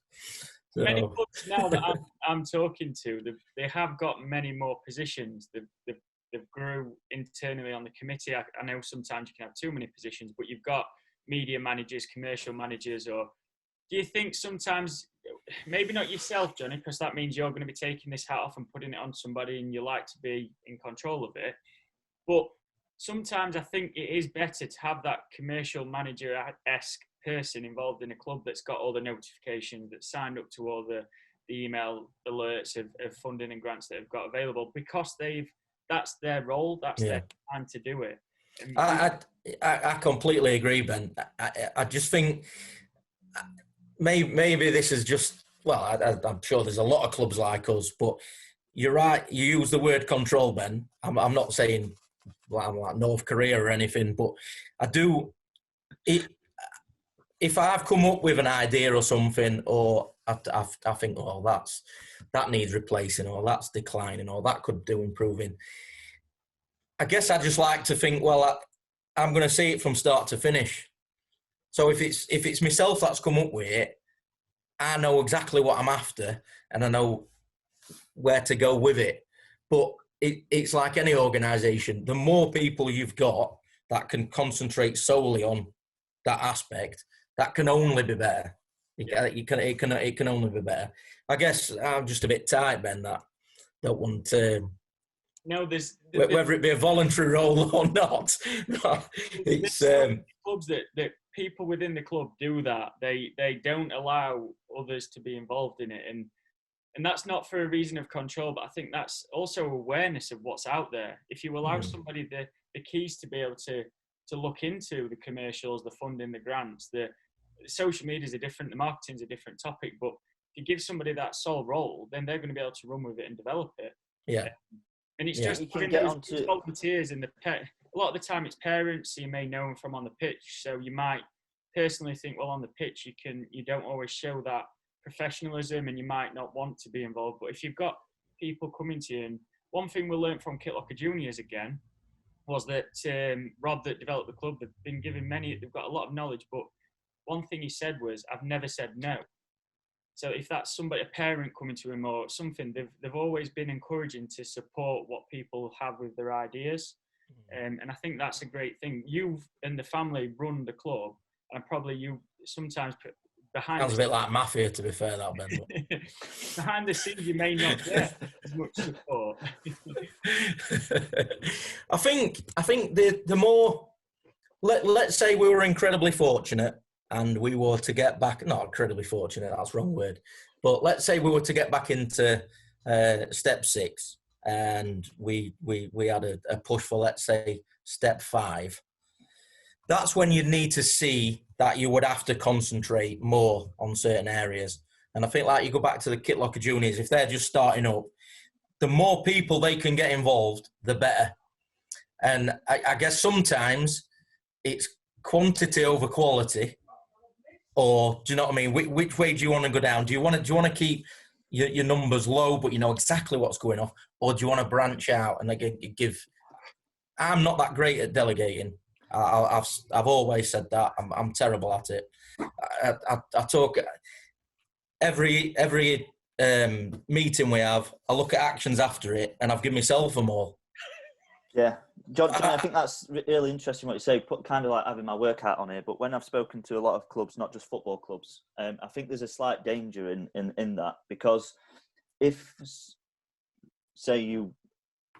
So. Many clubs now that I'm talking to, they have got many more positions. They've grew internally on the committee. I know sometimes you can have too many positions, but you've got media managers, commercial managers, or do you think sometimes, maybe not yourself, Jonny, because that means you're going to be taking this hat off and putting it on somebody and you like to be in control of it, but sometimes I think it is better to have that commercial manager-esque person involved in a club that's got all the notifications, that's signed up to all the email alerts of funding and grants that have got available, because that's their role, that's their time to do it. I completely agree, Ben. I just think maybe this is just, I'm sure there's a lot of clubs like us, but you're right. You use the word control, Ben. I'm not saying I'm like North Korea or anything, but I do. If I've come up with an idea or something, or I think, that needs replacing, or that's declining, or that could do improving, I guess I just like to think, I'm going to see it from start to finish. So if it's myself that's come up with it, I know exactly what I'm after, and I know where to go with it. But it's like any organisation. The more people you've got that can concentrate solely on that aspect, that can only be better. It can only be better. I guess I'm just a bit tight, Ben. That don't want to. No, whether it be a voluntary role or not. It's clubs that people within the club do that. They don't allow others to be involved in it, and that's not for a reason of control, but I think that's also awareness of what's out there. If you allow somebody the keys to be able to look into the commercials, the funding, the grants, the social medias are different, the marketing's a different topic, but if you give somebody that sole role, then they're going to be able to run with it and develop it. Yeah. And it's just having those volunteers and a lot of the time it's parents, so you may know them from on the pitch. So you might personally think, well, on the pitch you don't always show that professionalism and you might not want to be involved. But if you've got people coming to you, and one thing we learned from Kitlocker Juniors again was that Rob, that developed the club, they've got a lot of knowledge, but one thing he said was, I've never said no. So if that's somebody, a parent coming to him or something, they've always been encouraging to support what people have with their ideas. And I think that's a great thing. You and the family run the club, and probably you sometimes behind. Sounds a bit like mafia, to be fair, that Ben. Behind the scenes, you may not get as much support. I think the more, let's say we were incredibly fortunate. And we were to get back, not incredibly fortunate, that's the wrong word, but let's say we were to get back into step 6 and we had a push for, let's say, step 5. That's when you need to see that you would have to concentrate more on certain areas. And I think, like, you go back to the Kitlocker Juniors, if they're just starting up, the more people they can get involved, the better. And I guess sometimes it's quantity over quality. Or do you know what I mean? Which way do you want to go down? Do you want to keep your numbers low, but you know exactly what's going on, or do you want to branch out and give? I'm not that great at delegating. I've always said that. I'm terrible at it. I talk every meeting we have. I look at actions after it, and I've given myself them all. Yeah. John, I think that's really interesting what you say, kind of like having my work hat on here, but when I've spoken to a lot of clubs, not just football clubs, I think there's a slight danger in that, because if, say, you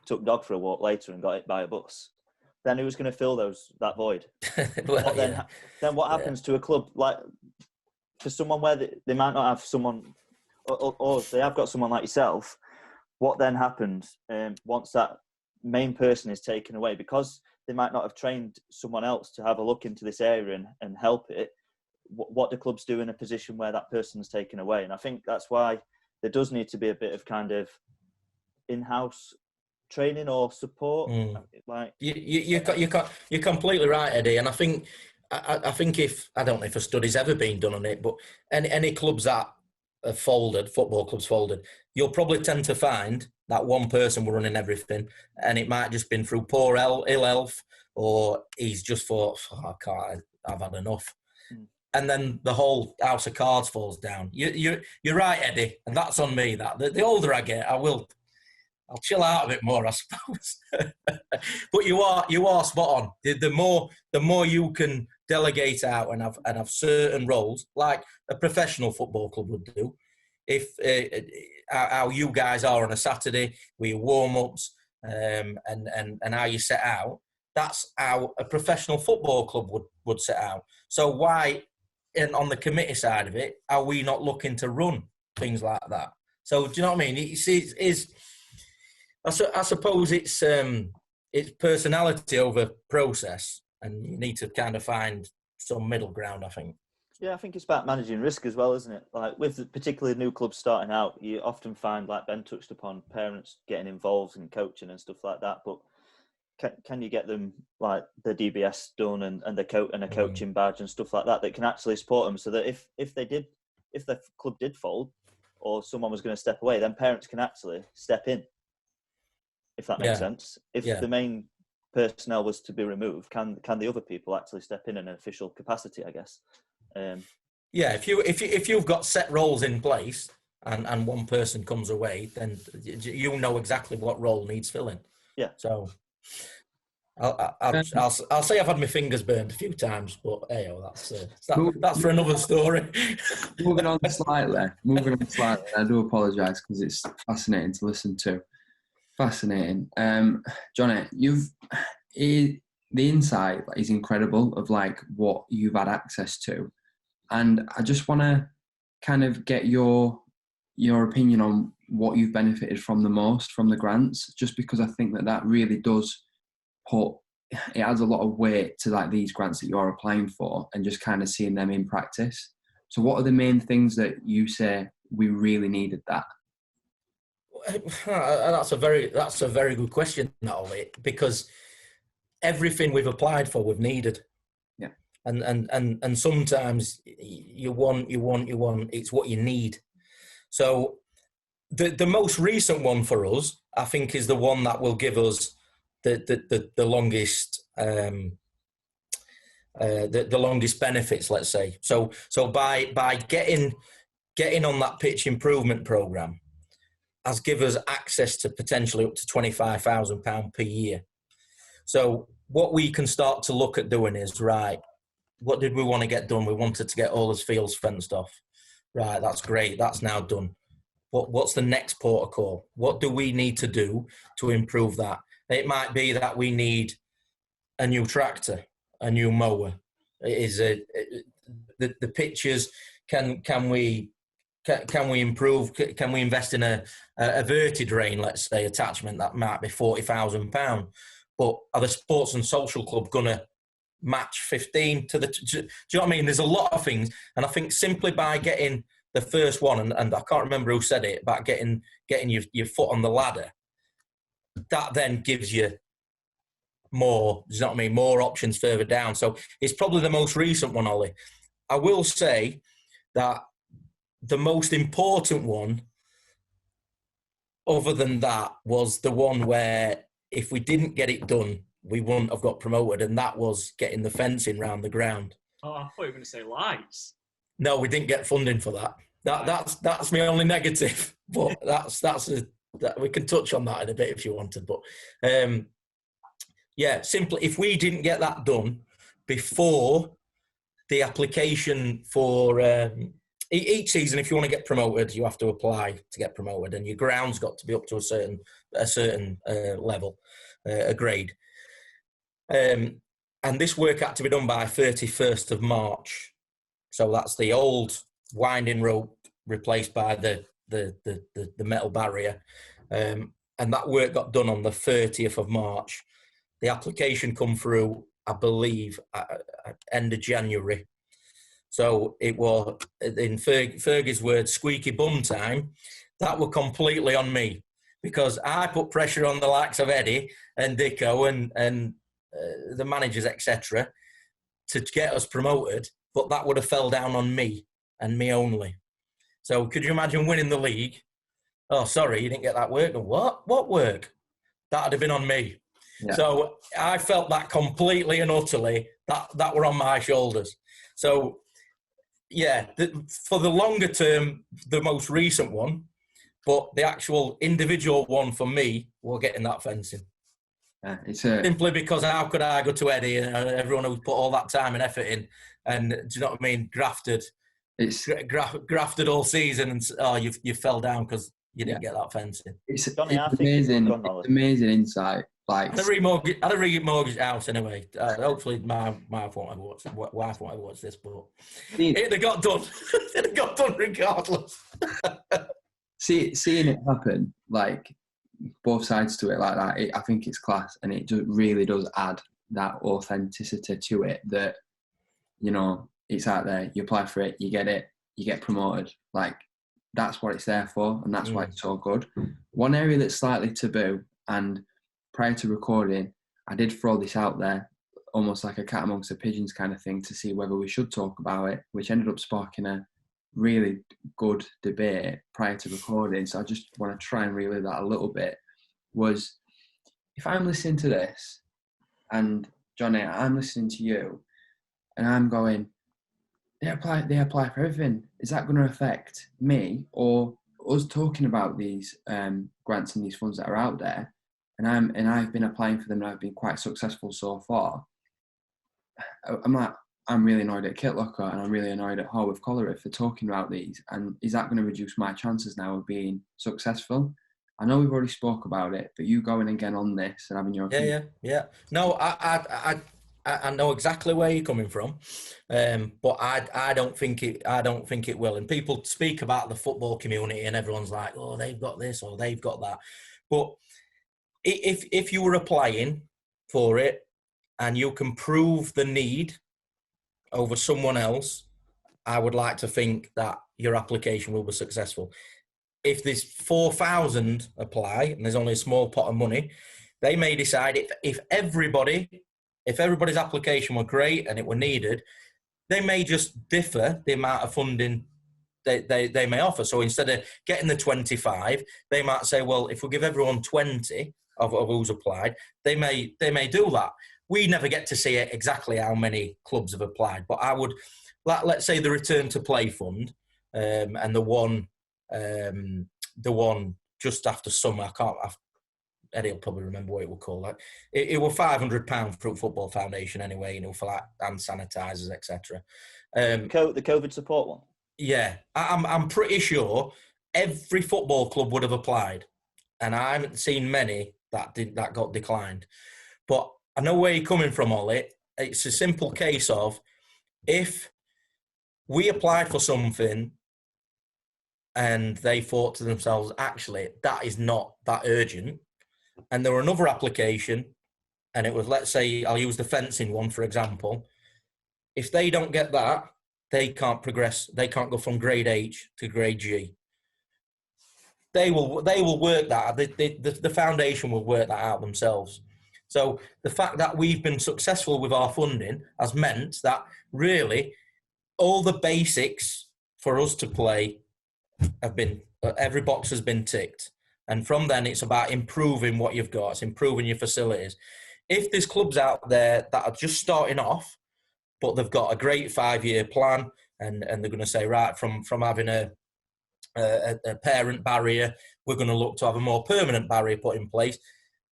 took dog for a walk later and got hit by a bus, then who's going to fill that void? Then what happens to a club, like, for someone where they might not have someone, or they have got someone like yourself, what then happens once that main person is taken away? Because they might not have trained someone else to have a look into this area and help it. What do clubs do in a position where that person's taken away? And I think that's why there does need to be a bit of kind of in-house training or support. Like you're completely right, Eddie. And I think if, I don't know if a study's ever been done on it, but any clubs that have folded, football clubs folded, you'll probably tend to find that one person were running everything, and it might just been through poor ill health, or he's just thought, I've had enough. And then the whole house of cards falls down. You're right, Eddie, and that's on me. That the older I get, I'll chill out a bit more, I suppose. But you are spot on. The more you can delegate out and have certain roles, like a professional football club would do. If how you guys are on a Saturday with your warm-ups and how you set out, that's how a professional football club would set out. So why, and on the committee side of it, are we not looking to run things like that? So do you know what I mean? I suppose it's personality over process, and you need to kind of find some middle ground, I think. Yeah, I think it's about managing risk as well, isn't it? Like with particularly new clubs starting out, you often find, like Ben touched upon, parents getting involved in coaching and stuff like that. But can you get them like the DBS done and a coaching badge and stuff like that can actually support them, so that if the club did fold or someone was going to step away, then parents can actually step in, if that makes sense. If the main personnel was to be removed, can the other people actually step in an official capacity, I guess. If you've got set roles in place and one person comes away, then you know exactly what role needs filling. Yeah. So I'll say I've had my fingers burned a few times, but hey, that's for another story. Moving on slightly. I do apologise because it's fascinating to listen to. Fascinating. Jonny, the insight is incredible of like what you've had access to. And I just want to kind of get your opinion on what you've benefited from the most from the grants, just because I think that really does it adds a lot of weight to like these grants that you're applying for and just kind of seeing them in practice. So what are the main things that you say we really needed that? That's a very good question, Natalie, because everything we've applied for, we've needed. Yeah. And sometimes you want, it's what you need. So the most recent one for us, I think, is the one that will give us the longest the longest benefits, let's say. So by getting on that pitch improvement programme has given us access to potentially up to £25,000 per year. So what we can start to look at doing is, right, what did we want to get done? We wanted to get all those fields fenced off. Right, that's great. That's now done. What's the next port of call? What do we need to do to improve that? It might be that we need a new tractor, a new mower. The pitches, can we improve? Can we invest in a verti drain, let's say, attachment that might be £40,000? But are the Sports and Social Club going to match 15 to the... Do you know what I mean? There's a lot of things. And I think simply by getting the first one, and I can't remember who said it, about getting your foot on the ladder, that then gives you more, you know what I mean, more options further down. So it's probably the most recent one, Ollie. I will say that the most important one, other than that, was the one where if we didn't get it done, we wouldn't have got promoted, and that was getting the fencing round the ground. Oh, I thought you were going to say lights. No, we didn't get funding for that. That's my only negative, but we can touch on that in a bit if you wanted. But simply, if we didn't get that done before the application for each season, if you want to get promoted, you have to apply to get promoted, and your ground's got to be up to a certain level, a grade. And this work had to be done by 31st of March. So that's the old winding rope replaced by the metal barrier. And that work got done on the 30th of March. the application come through, I believe, end of January. So it was, in Fergie's words, squeaky bum time. That were completely on me, because I put pressure on the likes of Eddie and Dicko and the managers, etc., to get us promoted, but that would have fell down on me and me only. So could you imagine winning the league? Oh, sorry, you didn't get that work. What work? That'd have been on me. Yeah. So I felt that completely and utterly, that were on my shoulders. So, yeah, for the longer term, the most recent one, but the actual individual one for me, we're getting that fencing. Yeah, simply because how could I go to Eddie and everyone who's put all that time and effort in, and do you know what I mean, grafted all season, and you fell down because you didn't get that fencing. It's amazing insight. Like, I'd have remortgaged house anyway. Hopefully my wife won't ever watch this, but it'd have got done. It'd have got done regardless. Seeing it happen, like, both sides to it like that, I think it's class, and it really does add that authenticity to it, that, you know, it's out there, you apply for it, you get it, you get promoted. Like, that's what it's there for, and that's why it's so good. One area that's slightly taboo, and prior to recording, I did throw this out there, almost like a cat amongst the pigeons kind of thing, to see whether we should talk about it, which ended up sparking a really good debate prior to recording. So I just want to try and relay that a little bit. Was, if I'm listening to this, and Jonny, I'm listening to you, and I'm going, they apply for everything, is that going to affect me or us talking about these grants and these funds that are out there? And I've been applying for them, and I've been quite successful so far. I'm really annoyed at Kitlocker, and I'm really annoyed at Harworth Colliery for talking about these. And is that going to reduce my chances now of being successful? I know we've already spoke about it, but you going again on this and having your opinion. Yeah. No, I know exactly where you're coming from, but I don't think it will. And people speak about the football community, and everyone's like, oh, they've got this or they've got that. But if you were applying for it and you can prove the need over someone else, I would like to think that your application will be successful. If there's 4,000 apply and there's only a small pot of money, they may decide if everybody's application were great and it were needed, they may just differ the amount of funding they may offer. So instead of getting the 25, they might say, well, if we give everyone 20 of who's applied, they may do that. We never get to see exactly how many clubs have applied, but I would, let's say the Return to Play Fund, and the one just after summer, Eddie will probably remember what it was called. Like, it was £500 for Football Foundation anyway, you know, for like hand sanitisers, etc. The COVID support one? Yeah, I'm pretty sure every football club would have applied, and I haven't seen many that got declined. But I know where you're coming from, Ollie. It's a simple case of, if we applied for something and they thought to themselves, actually, that is not that urgent, and there were another application, and it was, let's say, I'll use the fencing one, for example. If they don't get that, they can't progress. They can't go from grade H to grade G. They will work that. The foundation will work that out themselves. So the fact that we've been successful with our funding has meant that really all the basics for us to play have been, every box has been ticked. And from then it's about improving what you've got. It's improving your facilities. If there's clubs out there that are just starting off, but they've got a great 5-year plan, and they're going to say, right, from having a parent barrier, we're going to look to have a more permanent barrier put in place.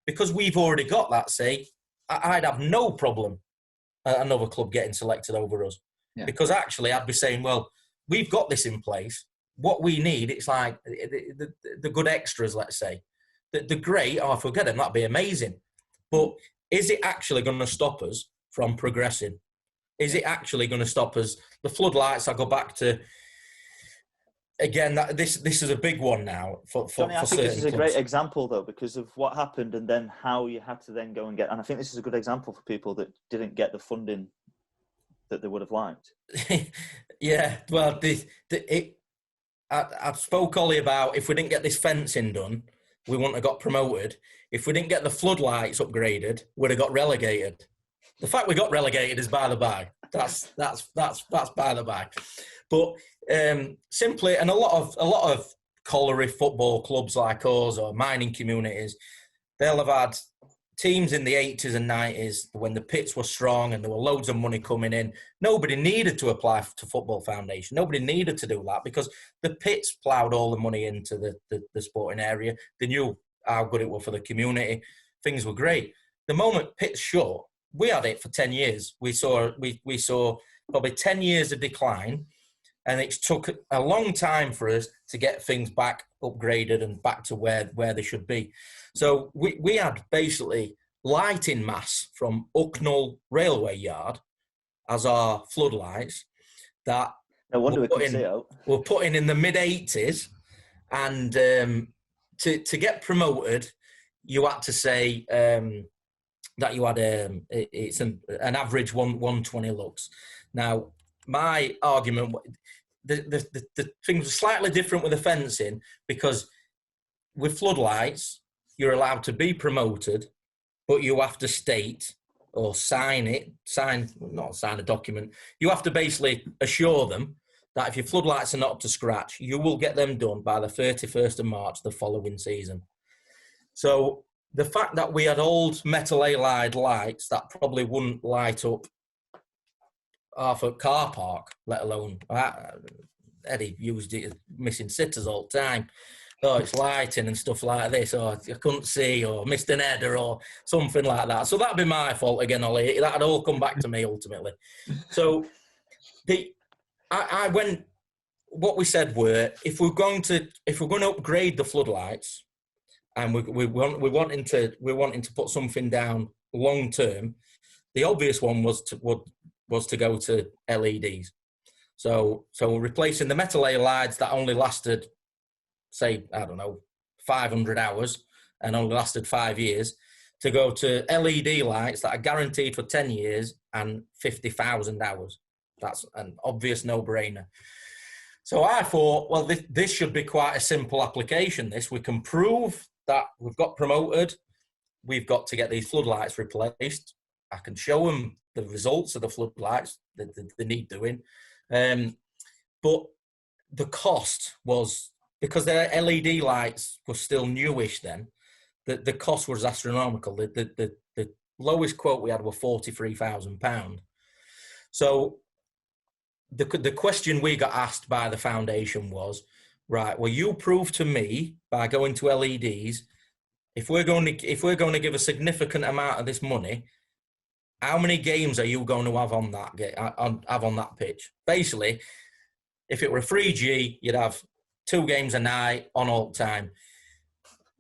Because we've already got that, say, I'd have no problem another club getting selected over us. Yeah. Because actually I'd be saying, well, we've got this in place. What we need, it's like the good extras, let's say. The great, if we get them, that'd be amazing. But is it actually going to stop us from progressing? Is it actually going to stop us? The floodlights, I go back to again, this is a big one now for Jonny, I think certain this is a clubs. great example, though, because of what happened and then how you had to then go and get. And I think this is a good example for people that didn't get the funding that they would have liked. Yeah, well, I spoke, Ollie, about if we didn't get this fencing done, we wouldn't have got promoted. If we didn't get the floodlights upgraded, we'd have got relegated. The fact we got relegated is by the by. That's by the by. But simply, and a lot of colliery football clubs like ours or mining communities, they'll have had teams in the 80s and 90s when the pits were strong and there were loads of money coming in. Nobody needed to apply to Football Foundation. Nobody needed to do that because the pits ploughed all the money into the sporting area. They knew how good it was for the community. Things were great. The moment pits shut, we had it for 10 years. We saw probably 10 years of decline, and it took a long time for us to get things back upgraded and back to where they should be. So we had basically lighting masts from Ucknall Railway Yard as our floodlights that no wonder we couldn't see out. Were put in the mid-80s, and to get promoted, you had to say that you had it's an average 120 lux. Now, my argument, the things were slightly different with the fencing, because with floodlights, you're allowed to be promoted, but you have to state or not sign a document. You have to basically assure them that if your floodlights are not up to scratch, you will get them done by the 31st of March the following season. So the fact that we had old metal halide lights that probably wouldn't light up half a car park, let alone Eddie used it as missing sitters all the time. Oh, it's lighting and stuff like this, or I couldn't see, or missed an header, or something like that. So that'd be my fault again, Ollie. That'd all come back to me ultimately. So I went. What we said were, if we're going to upgrade the floodlights, and we're wanting to put something down long term, the obvious one was to go to LEDs. So replacing the metal halides that only lasted, say, I don't know, 500 hours and only lasted 5 years, to go to LED lights that are guaranteed for 10 years and 50,000 hours. That's an obvious no-brainer. So I thought, well, this should be quite a simple application. We can prove that we've got promoted. We've got to get these floodlights replaced. I can show them the results of the floodlights that they need doing. But the cost was, because their LED lights were still newish then, the cost was astronomical. The lowest quote we had were £43,000. So the question we got asked by the foundation was, right, well, you prove to me by going to LEDs, if we're going to give a significant amount of this money, how many games are you going to have on that pitch? Basically, if it were a 3G, you'd have 2 games a night on all time.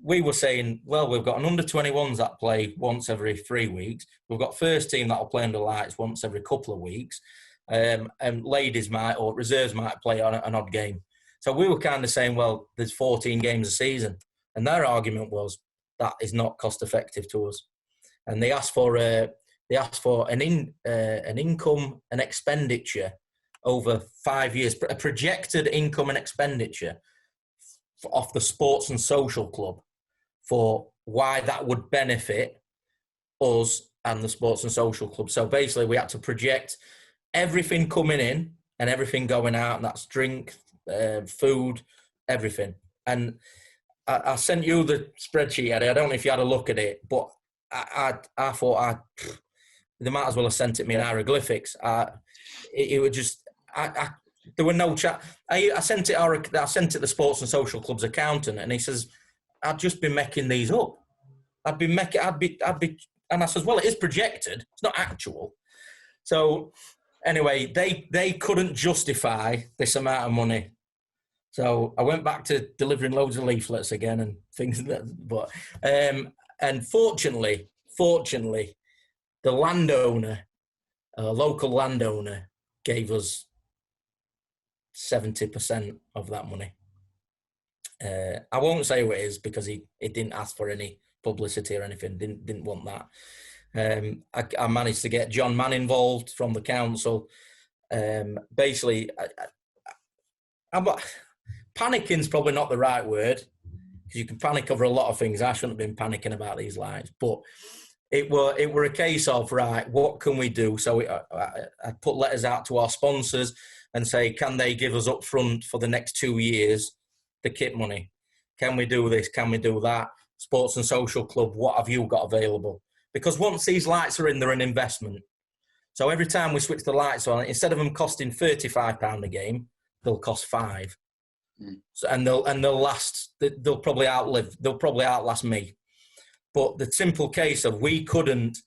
We were saying, well, we've got an under-21s that play once every 3 weeks. We've got first team that'll play under lights once every couple of weeks. And ladies or reserves might play on an odd game. So we were kind of saying, well, there's 14 games a season. And their argument was that is not cost-effective to us. And they asked for an income and expenditure over 5 years, a projected income and expenditure off the Sports and Social Club for why that would benefit us and the Sports and Social Club. So basically we had to project everything coming in and everything going out, and that's drink, food, everything. And I sent you the spreadsheet, Eddie. I don't know if you had a look at it, but I thought they might as well have sent it me in hieroglyphics. It was just, there were no chat. I sent it to the Sports and Social Club's accountant, and he says, I'd just been making these up. And I says, well, it is projected. It's not actual. So anyway, they couldn't justify this amount of money. So I went back to delivering loads of leaflets again and things like that. But and fortunately, the landowner, a local landowner, gave us 70% of that money. I won't say who it is because he didn't ask for any publicity or anything. Didn't want that. I managed to get John Mann involved from the council. Basically, panicking is probably not the right word, because you can panic over a lot of things. I shouldn't have been panicking about these lights, but it were a case of, right, what can we do? So I put letters out to our sponsors and say, can they give us up front for the next 2 years the kit money? Can we do this? Can we do that? Sports and Social Club, what have you got available? Because once these lights are in, they're an investment. So every time we switch the lights on, instead of them costing £35 a game, they'll cost £5. So, and they'll last. They'll probably outlast me. But the simple case of we couldn't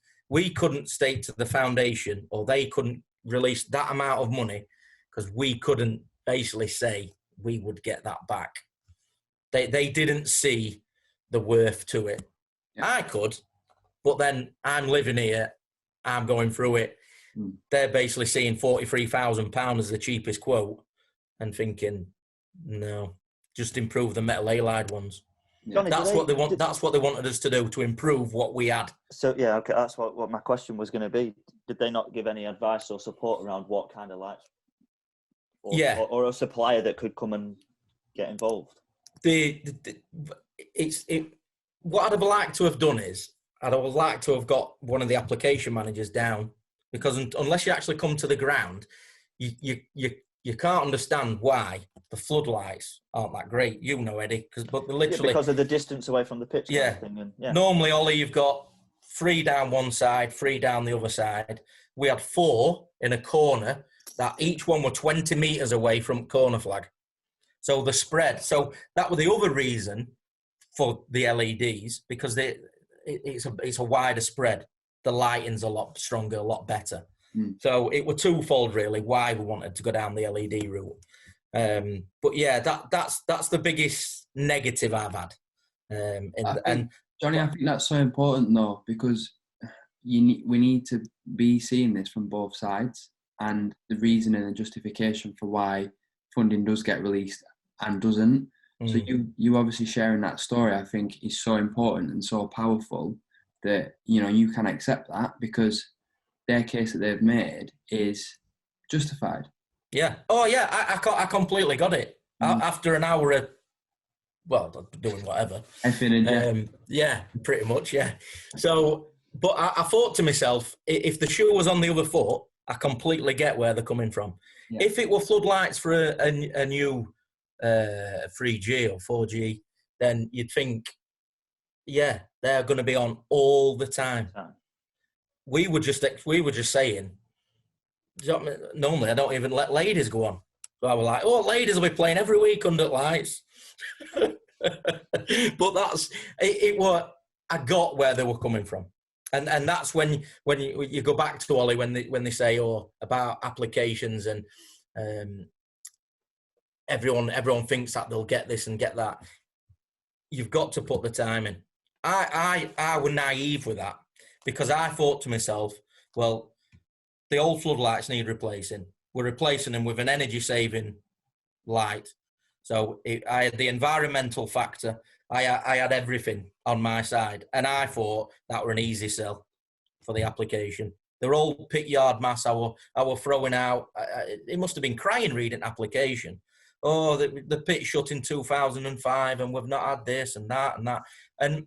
state to the foundation, or they couldn't release that amount of money, because we couldn't basically say we would get that back. They didn't see the worth to it. Yeah. I could, but then I'm living here, I'm going through it. They're basically seeing £43,000 as the cheapest quote and thinking, no, just improve the metal halide ones. Jonny, that's what they want. That's what they wanted us to do, to improve what we had. So yeah, okay, that's what my question was going to be. Did they not give any advice or support around what kind of lights? Or a supplier that could come and get involved? What I'd have liked to have done is I'd have liked to have got one of the application managers down, because unless you actually come to the ground, you can't understand why the floodlights aren't that great. You know, Eddie, but they're literally because of the distance away from the pitch. Yeah. Kind of thing, Normally, Ollie, you've got 3 down one side, 3 down the other side. We had 4 in a corner that each one were 20 metres away from corner flag. So the spread. So that was the other reason for the LEDs, because it's a wider spread. The lighting's a lot stronger, a lot better. So it was twofold, really, why we wanted to go down the LED route. But yeah, that's the biggest negative I've had. Jonny, I think that's so important though, because we need to be seeing this from both sides, and the reason and the justification for why funding does get released and doesn't. So you obviously sharing that story, I think, is so important and so powerful that, you know, you can accept that, because their case that they've made is justified. Yeah. Oh, yeah. I completely got it. After an hour of, doing whatever. Yeah, pretty much, yeah. So, but I thought to myself, if the shoe was on the other foot, I completely get where they're coming from. Yeah. If it were floodlights for a new 3G or 4G, then you'd think, yeah, they're going to be on all the time. We were just saying, normally I don't even let ladies go on. So I was like, ladies will be playing every week under lights. But that's it. What I got where they were coming from, and that's when you go back to Ollie, when they say about applications and everyone thinks that they'll get this and get that. You've got to put the time in. I was naive with that, because I thought to myself, well, the old floodlights need replacing. We're replacing them with an energy-saving light. So I had the environmental factor. I had everything on my side. And I thought that were an easy sell for the application. They're all pit yard mass I were throwing out. It must have been crying reading application. Oh, the pit shut in 2005 and we've not had this and that and that. And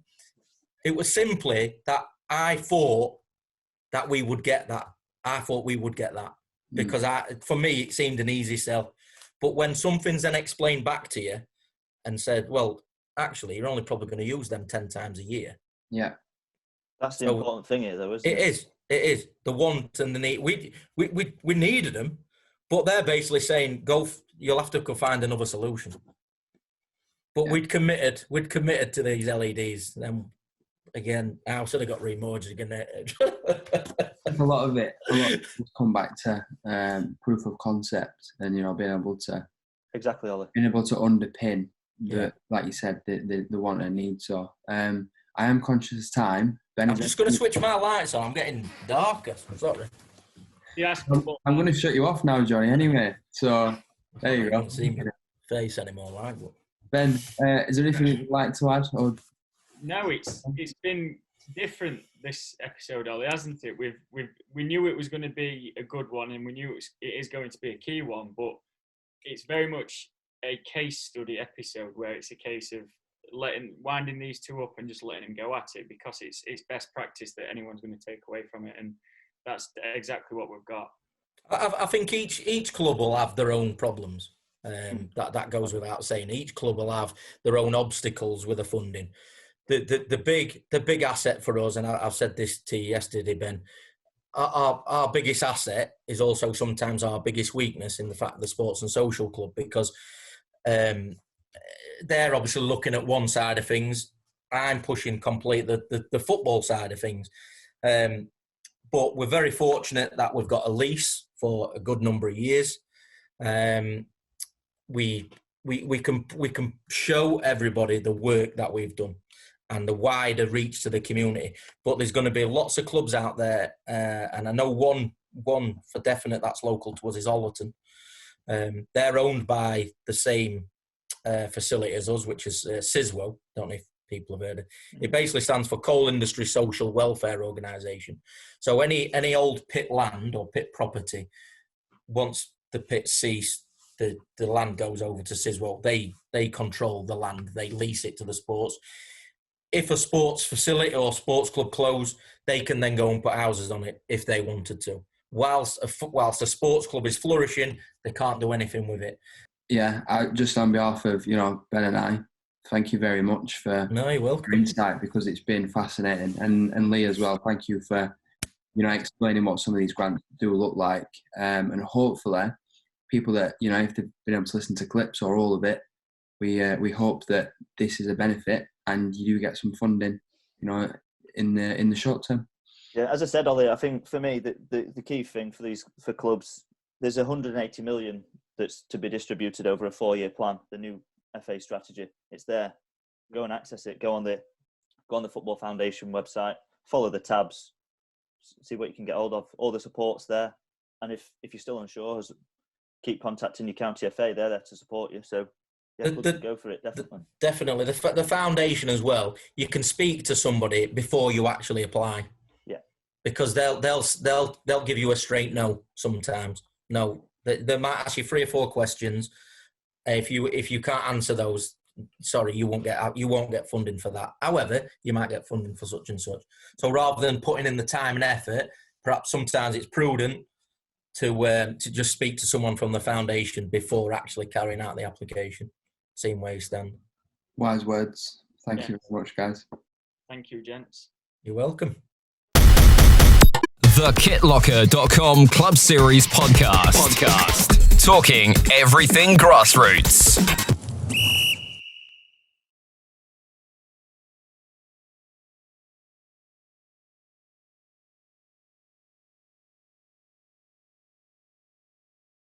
it was simply that I thought that we would get that. Because for me, it seemed an easy sell. But when something's then explained back to you and said, well, actually, you're only probably going to use them 10 times a year. Yeah. That's the important thing here, though, isn't it? It is. The want and the need. We needed them, but they're basically saying, you'll have to go find another solution. But yeah. We'd committed to these LEDs. Then again, I should have got remortgaged again. A lot of it come back to proof of concept, and being able to underpin the, like you said, the want and need. So I am conscious of time. I'm just going to switch my lights on. I'm getting darker. Sorry. Yeah, I'm going to shut you off now, Jonny. Anyway, so There you I go. don't see my face anymore, right? But... Ben, is there anything you'd like to add? Or... No, it's been different this episode, Ollie, hasn't it? We knew it was going to be a good one, and we knew it is going to be a key one, but it's very much a case study episode where it's a case of winding these two up and just letting them go at it, because it's best practice that anyone's going to take away from it, and that's exactly what we've got. I think each club will have their own problems. That goes without saying. Each club will have their own obstacles with the funding. The big asset for us, and I've said this to you yesterday, Ben, our biggest asset is also sometimes our biggest weakness in the fact of the Sports and Social Club, because they're obviously looking at one side of things. I'm pushing completely the football side of things. But we're very fortunate that we've got a lease for a good number of years. We can show everybody the work that we've done and the wider reach to the community. But there's going to be lots of clubs out there, and I know one for definite that's local to us is Ollerton. They're owned by the same facility as us, which is CISWO. Don't know if people have heard it. It basically stands for Coal Industry Social Welfare Organisation. So any old pit land or pit property, once the pits cease, the land goes over to CISWO. They control the land. They lease it to the sports. If a sports facility or sports club close, they can then go and put houses on it if they wanted to. Whilst a sports club is flourishing, they can't do anything with it. Yeah, just on behalf of Ben and I, thank you very much for your insight, because it's been fascinating, and Lee as well. Thank you for explaining what some of these grants do look like, and hopefully people that if they've been able to listen to clips or all of it, we hope that this is a benefit and you do get some funding, in the short term. Yeah, as I said, Ollie, I think for me the key thing for clubs, there's 180 million that's to be distributed over a 4-year plan. The new FA strategy, it's there. Go and access it. Go on the Football Foundation website. Follow the tabs. See what you can get hold of. All the support's there. And if you're still unsure, keep contacting your county FA. They're there to support you. So yeah, go for it. Definitely. Definitely. The foundation as well. You can speak to somebody before you actually apply. Yeah. Because they'll give you a straight no sometimes. No. They might ask you 3 or 4 questions. If you can't answer those, sorry, you won't get funding for that. However, you might get funding for such and such. So rather than putting in the time and effort, perhaps sometimes it's prudent to just speak to someone from the foundation before actually carrying out the application. Same way you stand. Wise words. Thank you very much, guys. Thank you, gents. You're welcome. The Kitlocker.com Club Series Podcast. Talking everything grassroots.